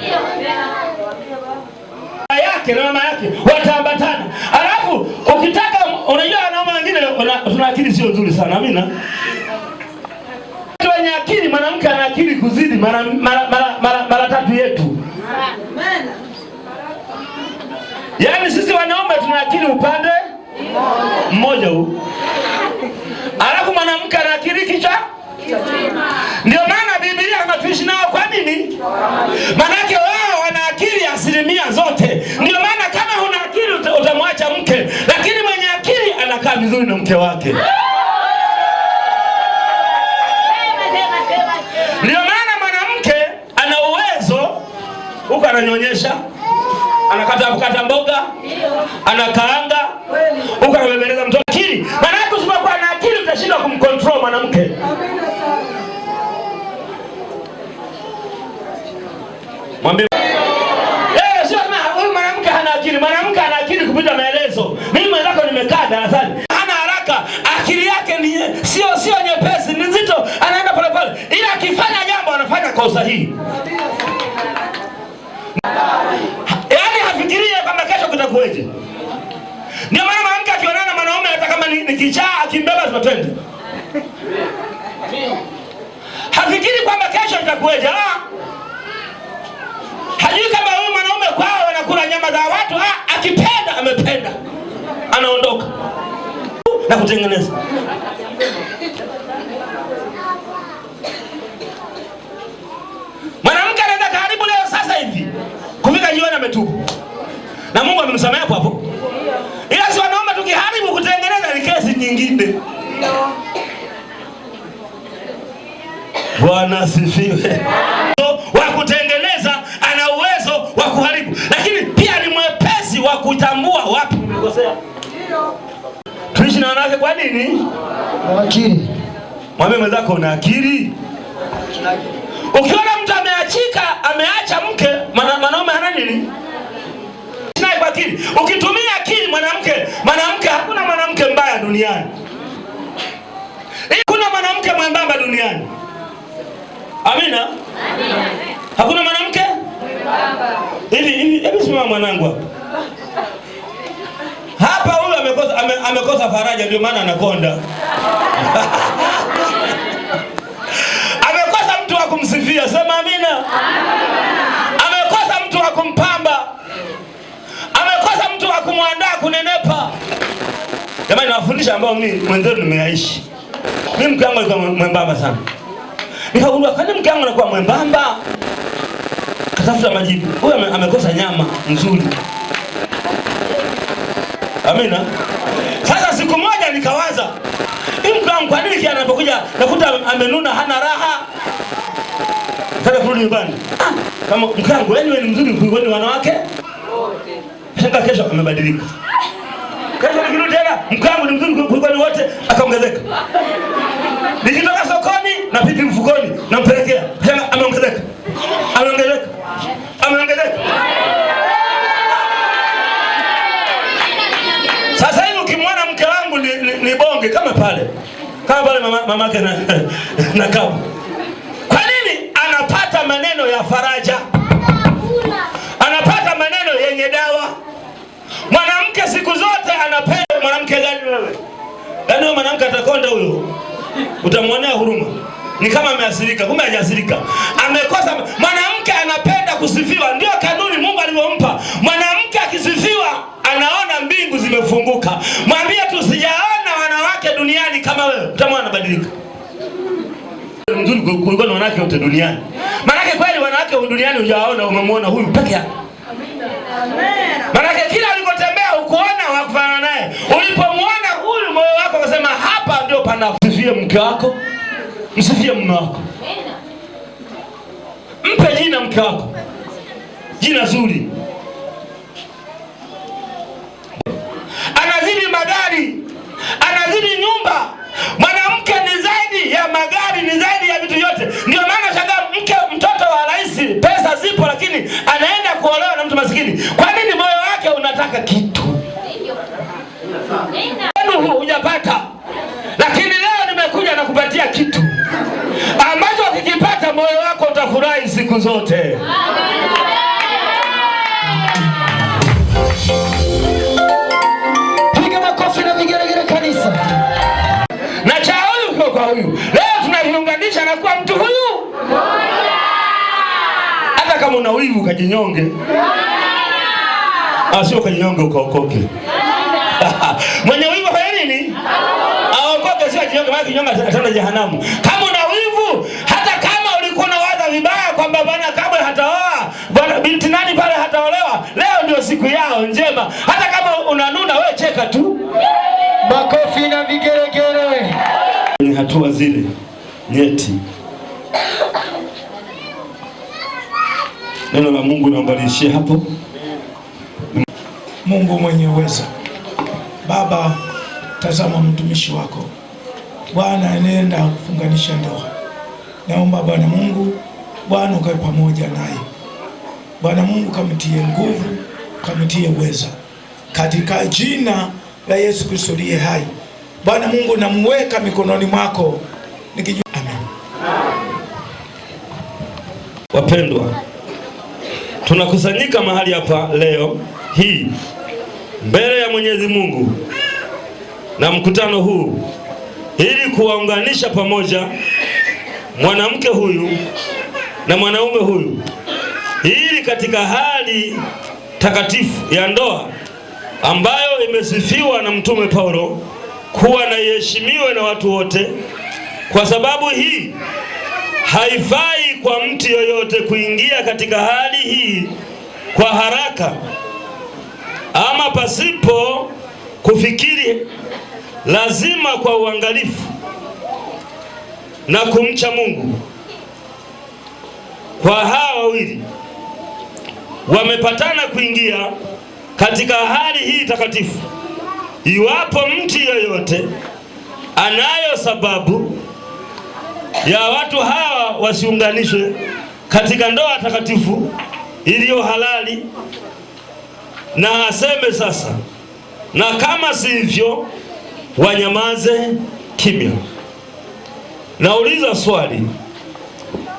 Yake na mama yake wataambatana. Alafu ukitaka, unajua wanaume wengine tuna akili sio nzuri sana. Amina. Wenye akili, mwanamke ana akili kuzidi mara tatu yetu. Yaani sisi wanaume tuna akili upande mmoja huu. Alafu mwanamke ana akili kichwa. Ndio maana Biblia inatuishi nao. Kwa nini? Manake wao wana akili asilimia zote. Ndio maana kama huna akili utamwacha mke, lakini mwenye akili anakaa vizuri na mke wake. Ndio maana mwanamke ana uwezo huko, ananyonyesha, anakata mboga, anakaanga, huko anabebeleza mtoto. Akili, manake usipokuwa na akili utashinda kumcontrol mwanamke. Mwambie sio kama huyu mwanamke hana akili. Mwanamke ana akili kupita maelezo. Mimi mwenzako nimekaa darasani, hana haraka, akili yake ni sio nyepesi, ni nzito, anaenda pole pole, ila akifanya jambo anafanya kwa usahihi. Yaani hafikirie kwamba kesho kutakuweje. Ndio maana mwanamke akionana na mwanaume hata kama ni kichaa, akimbeba tunatenda. Hafikiri kwamba kesho itakuweje. Hajui kama huyu mwanaume kwao anakula nyama za watu. Akipenda amependa, anaondoka na kutengeneza. Mwanamke anaweza karibu leo sasa hivi kufika jioni ametubu, na Mungu amemsamehe hapo hapo. Ila si wanaume tukiharibu kutengeneza ni kesi nyingine. Bwana asifiwe. Wa kutengeneza ana uwezo wa kuharibu, lakini pia ni mwepesi wa kutambua wapi umekosea. Tuishi na wanawake kwa nini? Kwa akili. Mwambie mwenzako una akili. Ukiona mtu ameacha mke, mwanaume hana nini? Sina kwa akili. Ukitumia akili mwanamke, hakuna mwanamke mbaya duniani. Hakuna mwanamke mwembamba duniani. Amina. Hakuna mwanamke hivi simama mwanangu hapa. Huyu amekosa faraja, ndio maana anakonda. Amekosa mtu wa kumsifia, sema amina. Amekosa mtu wa kumpamba, amekosa mtu wa kumwandaa kunenepa. Jamani, nawafundisha ambao mimi mwenyewe nimeyaishi. Mimi mke wangu alikuwa mwembamba sana. Nikagundua kwani mke wangu anakuwa mwembamba. Katafuta majibu. Huyu amekosa nyama nzuri. Amina. Sasa siku moja nikawaza, mke wangu kwa nini kia anapokuja nakuta amenuna, hana raha? Sasa kurudi nyumbani. Kama mke wangu wewe ni mzuri kuliko wanawake wote. Sasa kesho amebadilika. Kesho nikirudi tena mke wangu ni mzuri kuliko wote, akaongezeka. Nikitoka sokoni na pipi mfukoni nampelekea. Tena ameongezeka. Sasa hivi ukimwona mke wangu ni bonge kama pale mamake na kabu. Kwa nini? Anapata maneno ya faraja, anapata maneno yenye dawa. Mwanamke siku zote anapenda. Mwanamke gani wewe? Yaani wewe mwanamke atakonda huyo, utamwonea huruma, ni kama ameasirika, kumbe hajasirika. Amekosa. Mwanamke anapenda kusifiwa, ndio kanuni Mungu alivyompa. Mwanamke akisifiwa anaona mbingu zimefunguka. Mwambie tusijaona wanawake duniani kama wewe, utamwona badilika. Mzuri kuliko wanawake wote duniani. Maana kweli wanawake duniani hujawaona, umemwona huyu peke yake. Maana kila alikotembea ukuona wakufanana naye. Ulipomwona huyu moyo wako ukasema hapa ndio panasifie mke wako. Msifie mume wako. Mpe jina mke wako, jina zuri. Anazidi magari, anazidi nyumba. Mwanamke ni zaidi ya magari, ni zaidi ya vitu yote. Ndio maana shangaa mtoto wa rais, pesa zipo lakini anaenda kuolewa na mtu maskini. Kwa nini? Moyo wake unataka kitu. Hujapata. Lakini leo nimekuja na kupatia kitu ambacho ukikipata moyo wako utafurahi siku zote. Piga makofi na vigelegele kanisa. Na cha huyu kwa huyu. Leo tunaviunganisha na kuwa mtu huyu. una wivu ukajinyonge. Sio ukajinyonge ukaokoke. Mwenye wivu fanya nini? Aokoke, sio ajinyonge, maana kinyonga ataenda jehanamu. Kama una wivu, hata kama ulikuwa unawaza vibaya kwamba bwana Kabwe hataoa, bwana binti nani pale hataolewa, leo ndio siku yao njema. Hata kama unanuna, wewe cheka tu.
Makofi na vigelegele.
Ni hatua zile nyeti. Neno la Mungu naombalishie hapo.
Mungu mwenye uwezo, Baba, tazama mtumishi wako Bwana anaenda kufunganisha ndoa. Naomba Bwana Mungu, Bwana ukae pamoja naye. Bwana Mungu, kamtie nguvu, kamtie uwezo, katika jina la Yesu Kristo aliye hai. Bwana Mungu, namuweka mikononi mwako nikijua. Amen.
Wapendwa, tunakusanyika mahali hapa leo hii mbele ya Mwenyezi Mungu na mkutano huu ili kuwaunganisha pamoja mwanamke huyu na mwanaume huyu, ili katika hali takatifu ya ndoa ambayo imesifiwa na Mtume Paulo kuwa na iheshimiwe na watu wote. Kwa sababu hii haifai kwa mtu yoyote kuingia katika hali hii kwa haraka ama pasipo kufikiri, lazima kwa uangalifu na kumcha Mungu. Kwa hawa wawili wamepatana kuingia katika hali hii takatifu. Iwapo mtu yoyote anayo sababu ya watu hawa wasiunganishwe katika ndoa takatifu iliyo halali, na aseme sasa, na kama sivyo wanyamaze kimya. Nauliza swali,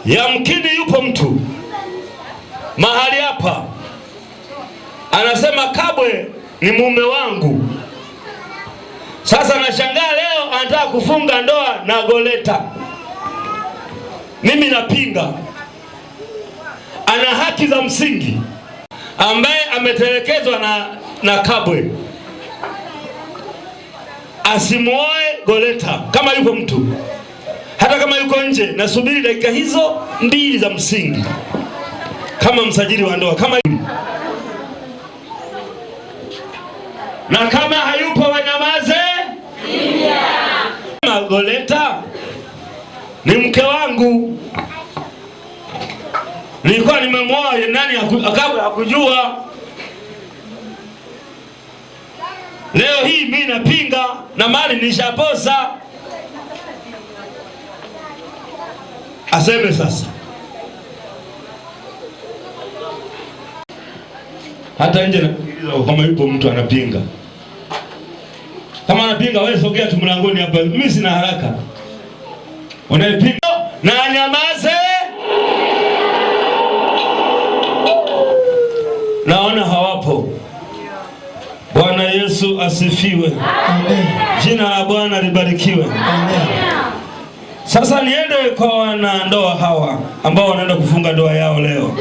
yamkini yupo mtu mahali hapa anasema Kabwe ni mume wangu. Sasa nashangaa leo anataka kufunga ndoa na Goleta. Mimi napinga. Ana haki za msingi, ambaye ametelekezwa na Kabwe asimuoe Goleta. Kama yuko mtu, hata kama yuko nje, nasubiri dakika hizo 2 za msingi kama msajili wa ndoa. Kama na kama hayupo wanyamaze kimya. Goleta ni mke wangu, nilikuwa nimemwoa, nani hakujua. Leo hii mimi napinga na mali nishaposa. Aseme sasa. Hata nje kama yupo mtu anapinga. Kama anapinga, wewe sogea tu mlangoni hapa. Mimi sina haraka. Unayepinga na anyamaze. Naona hawapo. Bwana Yesu asifiwe. Amen. Jina la Bwana libarikiwe. Amen. Sasa niende kwa wanandoa hawa ambao wanaenda kufunga ndoa yao leo.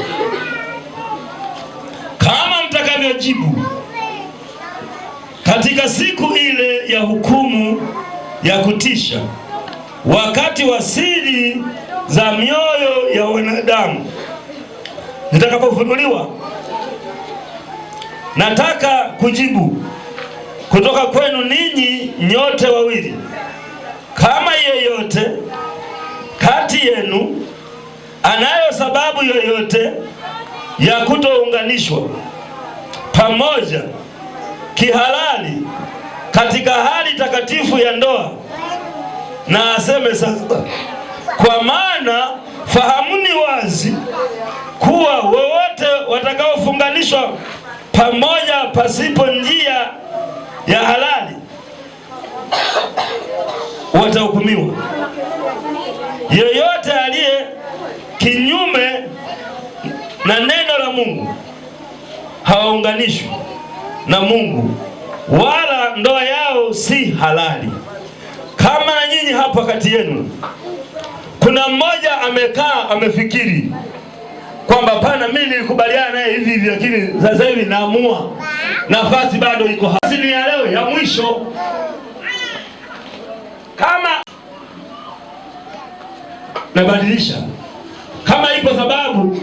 Kama mtakavyojibu katika siku ile ya hukumu ya kutisha, wakati wa siri za mioyo ya wanadamu zitakapofunuliwa, nataka kujibu kutoka kwenu ninyi nyote wawili. Kama yeyote kati yenu anayo sababu yoyote ya kutounganishwa pamoja kihalali katika hali takatifu ya ndoa, na aseme sasa. Kwa maana fahamuni wazi kuwa wowote watakaofunganishwa pamoja pasipo njia ya halali watahukumiwa. Yeyote aliye kinyume na neno la Mungu hawaunganishwi na Mungu, wala ndoa yao si halali. Kama na nyinyi hapa kati yenu kuna mmoja amekaa amefikiri kwamba hapana, mimi nilikubaliana naye hivi hivi, lakini sasa hivi naamua nafasi bado iko hapa. Ni ya leo ya mwisho. Kama nabadilisha, kama ipo sababu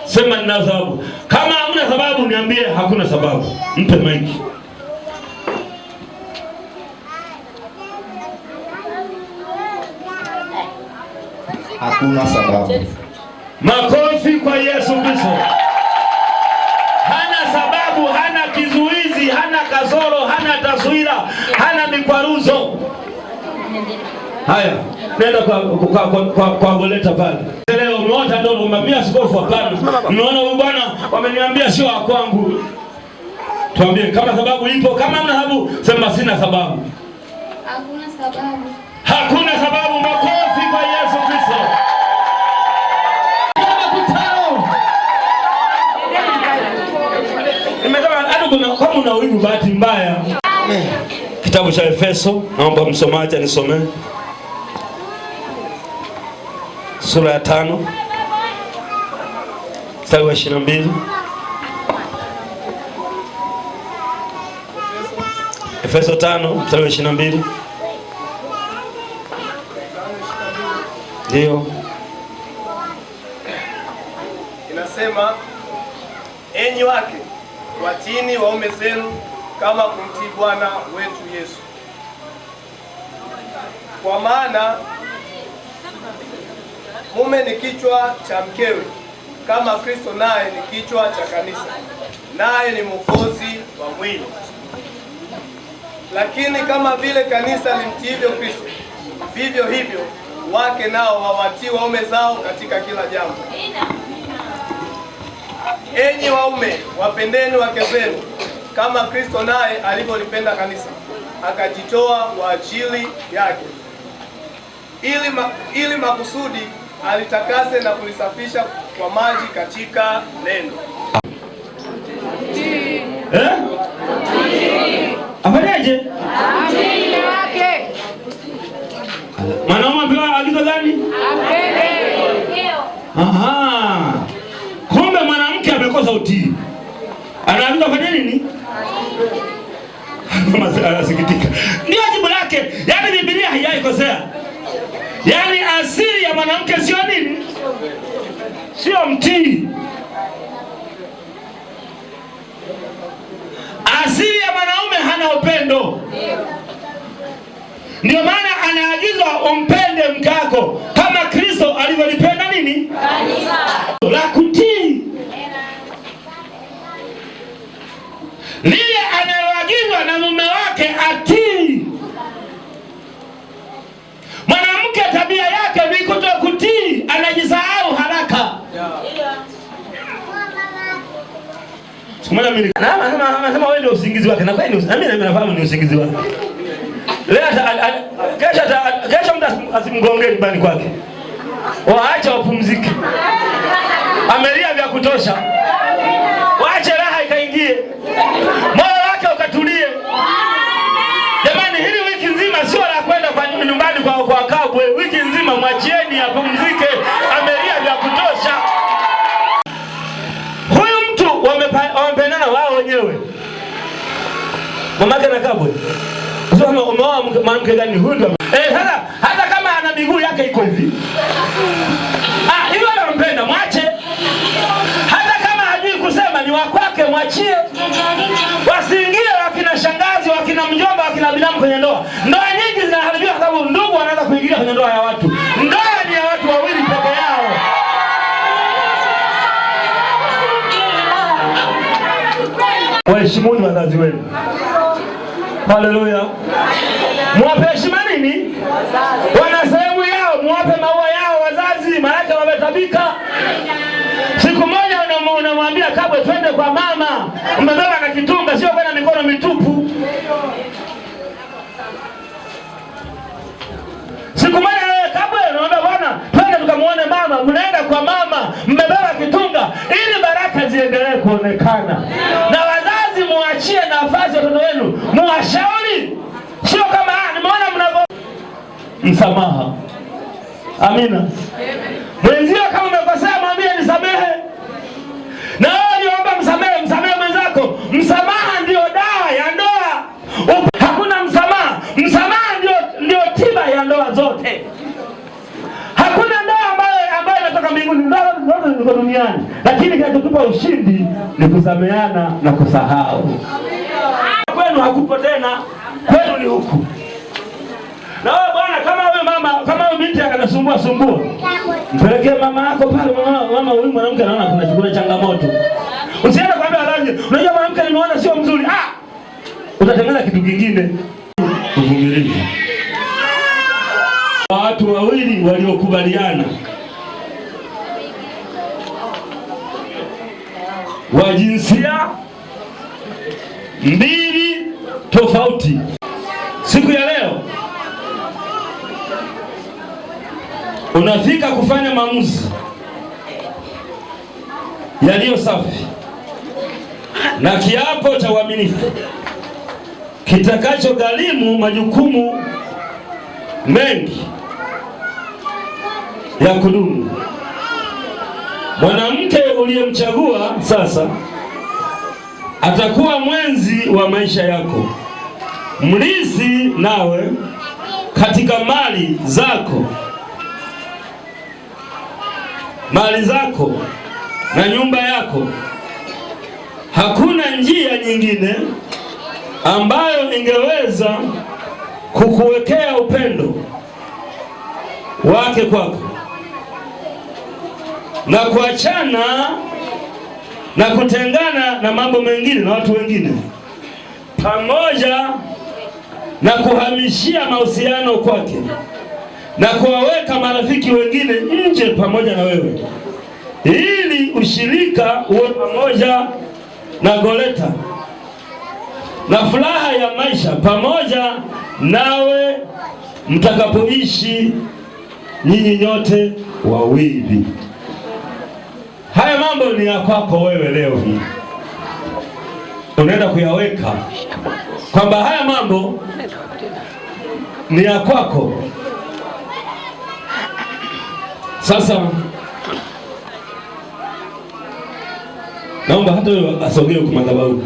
sema nina sababu, kama hamna sababu niambie hakuna sababu, mpe maiki.
Hakuna sababu.
Makofi kwa Yesu Kristo. Hana sababu, hana kizuizi, hana kasoro, hana taswira, hana mikwaruzo. Haya, nenda kwa goleta pale. Leo umeota ndio umwambia askofu hapana. Unaona huyu bwana wameniambia sio wa kwangu. Tuambie kama sababu ipo, kama hamna sababu sema sina sababu.
Hakuna sababu.
Hakuna sababu. Makofi kwa Yesu Kristo. Kama una wivu bahati mbaya. Kitabu cha Efeso, naomba msomaji anisomee. Sura ya 5 mstari wa 22. Efeso 5 mstari wa 22. Ndio.
Inasema, enyi wake watiini waume zenu kama kumtii Bwana wetu Yesu. Kwa maana mume ni kichwa cha mkewe, kama Kristo naye ni kichwa cha kanisa, naye ni mwokozi wa mwili. Lakini kama vile kanisa limtiivyo Kristo, vivyo hivyo wake nao wawatii waume zao katika kila jambo. Enyi waume, wapendeni wake zenu kama Kristo naye alivyolipenda kanisa, akajitoa kwa ajili yake, ili makusudi alitakase na kulisafisha kwa maji katika neno.
Afanyaje? Mwanaume apewa agizo gani? Aha. Kumbe mwanamke amekosa utii. Anaambiwa afanye nini? Anasikitika. Ndio jibu lake. Yaani Biblia haijaikosea. Yaani asili ya mwanamke sio nini? Sio mtii. Asili ya mwanaume hana upendo. Ndio maana anaagizwa umpende mkako kama Kristo alivyolipenda nini? Kanisa. La kutii. Lile analoagizwa na mume wake atii. Mwanamke tabia yake ni kutokutii, anajisahau haraka. Sikumana mimi. Anasema wewe ndio usingizi wake. Na kweli mimi nafahamu ni usingizi wake. Leo kesho mtu asimgongee nyumbani kwake. Waache wapumzike. Amelia vya kutosha. Waache raha ikaingie. Moyo wake ukatulie. Jamani, hili wiki nzima sio la kwenda kwa nyumbani kwa Kabwe. Wiki nzima mwachieni apumzike. Amelia vya kutosha. Huyu mtu wamependana wao wenyewe. Mamake na Kabwe. Sio umeoa mwanamke gani huyu ndio? Sasa hata kama ana miguu yake iko hivi. Hivyo anampenda, mwache. Hata kama hajui kusema ni wa kwake, mwachie. Wasiingie wakina shangazi, wakina mjomba, wakina binamu kwenye ndoa. Ndoa nyingi zinaharibiwa kwa sababu ndugu wanaanza kuingilia kwenye ndoa ya watu. Ndoa ni ya watu wawili peke yao. Waheshimuni wazazi wenu. Haleluya. Muwape heshima nini? Wana sehemu yao, muwape maua yao wazazi, maana wametabika. Siku moja unamwambia Kabwe twende kwa mama. Umebeba na kitunga, sio kwenda mikono mitupu. Siku moja Kabwe unamwambia bwana twende tukamuone mama, mnaenda kwa mama, mmebeba kitunga ili baraka ziendelee kuonekana. Na wazazi muachie nafasi watoto wenu, muwashauri. Sio kama nimeona mnavyo msamaha. Amina. Mwenzio kama umekosea mwambie nisamehe. Na wewe niomba msamehe mwenzako. Msamaha ndio dawa ya ndoa. Hakuna msamaha. Msamaha ndio tiba ya ndoa zote. Hakuna ndoa ambayo inatoka mbinguni. Ndoa zote ziko duniani. Lakini kinachotupa ushindi ni kusameheana na kusahau. Kwenu hakupo tena. Kwenu ni huku. Na wewe bwana, kama huyu binti akanasumbua, mpelekee mama yako pale. Mama, huyu mwanamke anaona kuna changamoto. Usiende kwambia wazazi, unajua mwanamke nimeona sio mzuri. Utatengeneza kitu kingine. Uvumilivu. Watu wawili waliokubaliana, wa jinsia mbili tofauti, siku ya leo unafika kufanya maamuzi yaliyo safi na kiapo cha uaminifu kitakachogharimu majukumu mengi ya kudumu. Mwanamke uliyemchagua sasa atakuwa mwenzi wa maisha yako, mrithi nawe katika mali zako na nyumba yako. Hakuna njia nyingine ambayo ingeweza kukuwekea upendo wake kwako na kuachana na kutengana na mambo mengine na watu wengine, pamoja na kuhamishia mahusiano kwake na kuwaweka marafiki wengine nje pamoja na wewe, ili ushirika uwe pamoja na Goleta na furaha ya maisha pamoja nawe mtakapoishi nyinyi nyote wawili. Haya mambo ni ya kwako wewe leo hii. Unaenda kuyaweka kwamba haya mambo ni ya kwako. Sasa naomba hata wewe asogee kwa madhabahu.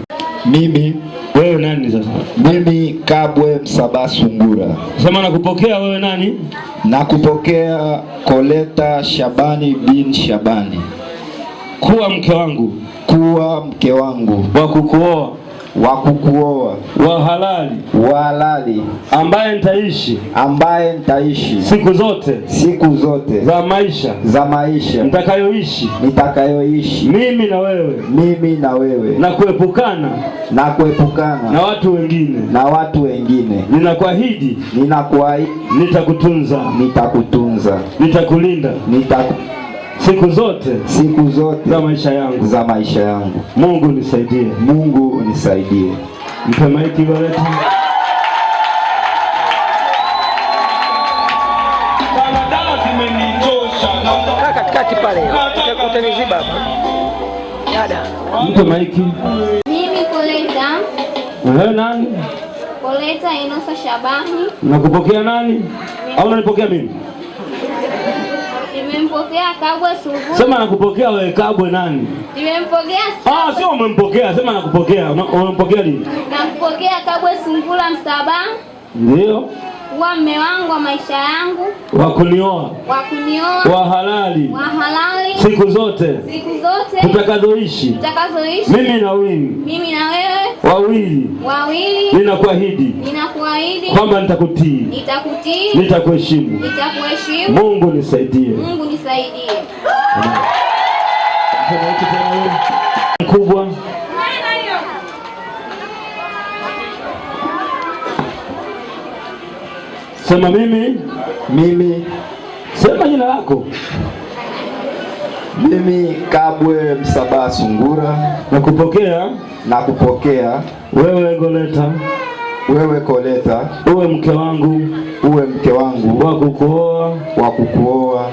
Mimi.
Wewe nani sasa?
Mimi Kabwe Msabaha Sungura.
Sema nakupokea. Wewe nani?
Nakupokea Koleta Shabani bin Shabani.
Kuwa mke wangu.
Kuwa mke wangu.
Wa kukuoa.
Wa kukuoa.
Wa halali.
Wa halali.
Ambaye nitaishi.
Ambaye nitaishi.
Siku zote.
Siku zote.
Za maisha.
Za maisha.
Nitakayoishi.
Nitakayoishi.
Mimi na wewe.
Mimi na wewe.
Na kuepukana.
Na kuepukana.
Na watu wengine.
Na watu wengine.
Ninakuahidi.
Ninakuahidi.
Nitakutunza.
Nitakutunza.
Nitakulinda. Siku zote za maisha yangu.
Za maisha yangu.
Mungu nisaidie.
Mungu nisaidie.
Mpe maiki Goleta.
Katikati pale. Utaniziba hapa. Dada.
Mpe maiki.
Mimi Koleta.
Wewe nani?
Koleta Enosa Shabani.
Nakupokea nani? Au unanipokea mimi?
Nimempokea Kabwe Sungura.
Sema nakupokea wewe. Kabwe nani?
Nimempokea.
Sio umempokea. Sema nakupokea. Unampokea nini?
Nakupokea Kabwe Sungura Msabaha.
Ndio.
Wa mume wangu wa maisha yangu.
Wa kunioa.
Wa kunioa.
Wa halali.
Wa halali.
Siku zote.
Siku zote.
Tutakazoishi.
Tutakazoishi.
Mimi na wewe.
Mimi na wewe.
Wawili.
Wawili.
Ninakuahidi.
Ninakuahidi.
Kwamba nitakutii.
Nitakutii.
Nitakuheshimu.
Nitakuheshimu.
Mungu nisaidie.
Mungu nisaidie.
Mkubwa. Sema mimi.
Mimi.
Sema jina lako.
Mimi Kabwe Msabaha Sungura.
Nakupokea.
Nakupokea.
Wewe Goleta.
Wewe Koleta.
Uwe mke wangu.
Uwe mke wangu.
Wa kukuoa.
Wa kukuoa.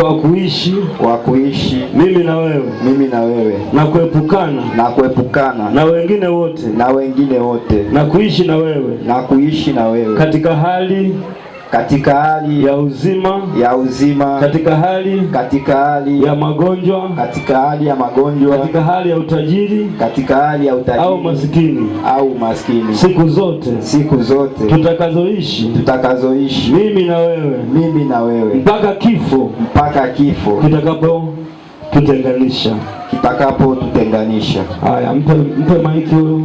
Kwa kuishi.
Wa kuishi.
Mimi na wewe.
Mimi na wewe.
Na kuepukana.
Na kuepukana.
Na wengine wote.
Na wengine wote.
Na kuishi na wewe.
Na kuishi na wewe.
Katika hali.
katika hali
ya uzima,
katika hali
ya magonjwa,
katika hali ya magonjwa,
katika hali ya utajiri, au maskini, siku zote tutakazoishi mimi na wewe mpaka kifo kitakapotutenganisha. Haya, mpe maiki huyo.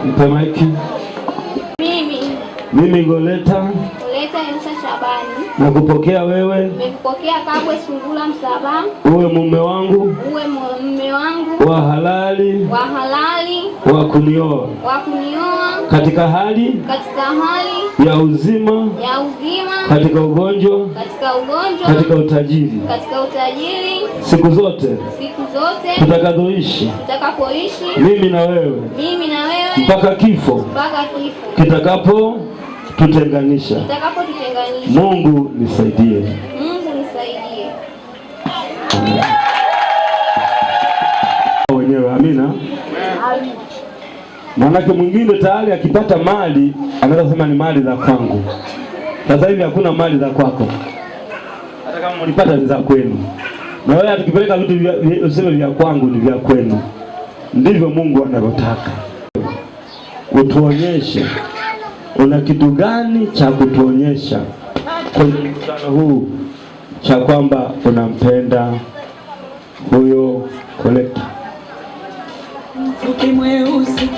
Mpe maiki. Mimi Goleta
Yunusa Shabani
na kupokea wewe,
nimekupokea Kabwe Sungula Msaba,
uwe mume wangu wa halali wa kunioa katika hali ya uzima, katika ugonjwa, katika utajiri, siku zote tutakazoishi mimi na wewe mpaka kifo kitakapo tutenganisha. Mungu nisaidie. Wenyewe amina. Maanake mwingine tayari akipata mali anaweza kusema ni mali za kwangu. Sasa hivi hakuna mali za kwako, hata kama mlipata ni za kwenu. Na wewe tukipeleka vitu useme vya kwangu ni vya kwenu. Ndivyo Mungu anavyotaka. Utuonyeshe una kitu gani cha kutuonyesha kwenye mkutano huu cha kwamba unampenda huyo Koleta.
Mfuke mweusi